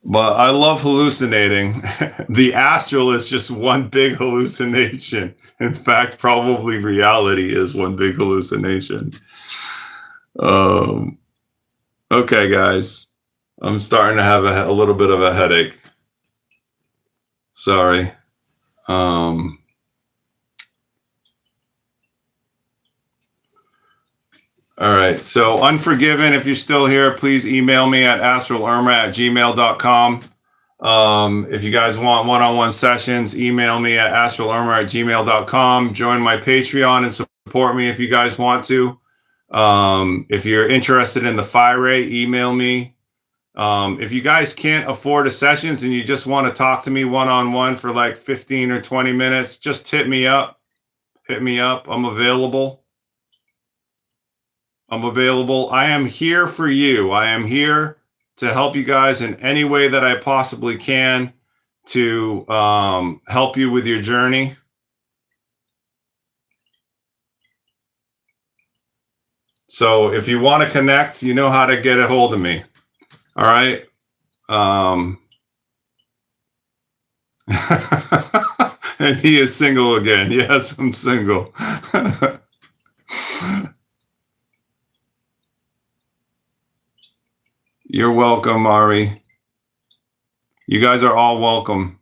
But I love hallucinating. The astral is just one big hallucination. In fact, probably reality is one big hallucination. Okay, guys. I'm starting to have a little bit of a headache. Sorry. All right. So Unforgiven, if you're still here, please email me at astralurmah@gmail.com. If you guys want one-on-one sessions, email me at astralurmah@gmail.com. Join my Patreon and support me if you guys want to. If you're interested in the FIRE, email me. If you guys can't afford a sessions and you just want to talk to me one-on-one for like 15 or 20 minutes, just hit me up. I'm available. I am here for you. I am here to help you guys in any way that I possibly can to help you with your journey. So if you want to connect, you know how to get a hold of me. All right. And he is single again. Yes, I'm single. You're welcome, Ari. You guys are all welcome.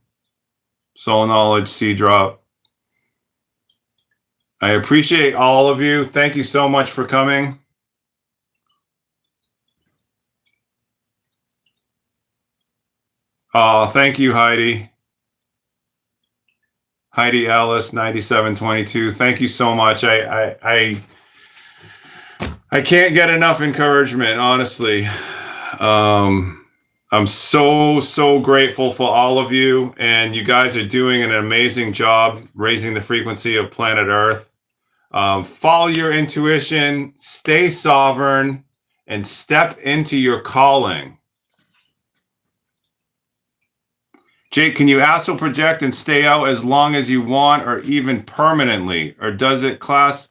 Soul Knowledge, Sea Drop. I appreciate all of you. Thank you so much for coming. Thank you, Heidi. Heidi Alice, 9722. Thank you so much. I can't get enough encouragement, honestly. I'm so grateful for all of you, and you guys are doing an amazing job raising the frequency of planet Earth. Follow your intuition, stay sovereign, and step into your calling. Jake, can you astral project and stay out as long as you want or even permanently? Or does it class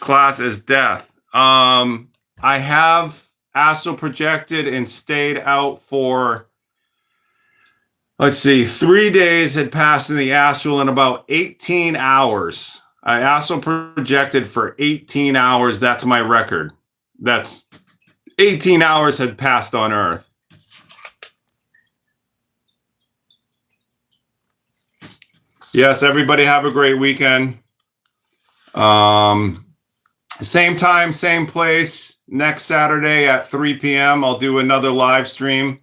as death? I have astral projected and stayed out for, let's see, 3 days had passed in the astral in about 18 hours. I astral projected for 18 hours. That's my record. That's 18 hours had passed on Earth. Yes, everybody have a great weekend. Same time, same place. Next Saturday at 3 p.m. I'll do another live stream.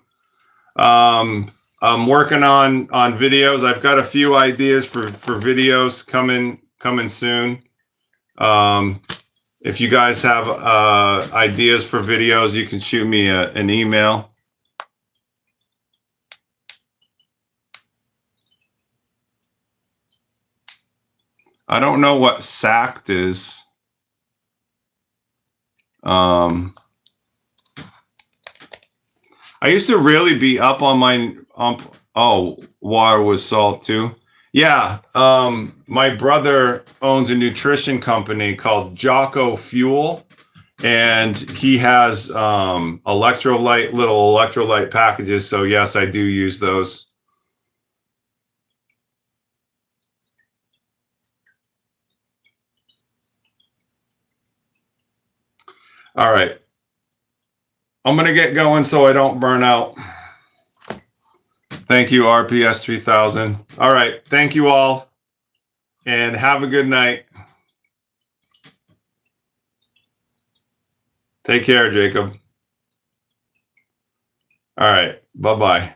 I'm working on videos. I've got a few ideas for videos coming soon. If you guys have ideas for videos, you can shoot me an email. I don't know what SACT is. I used to really be up on my water with salt too. Yeah. My brother owns a nutrition company called Jocko Fuel, and he has little electrolyte packages. So yes, I do use those. All right. I'm going to get going so I don't burn out. Thank you, RPS 3000. All right. Thank you all. And have a good night. Take care, Jacob. All right. Bye-bye.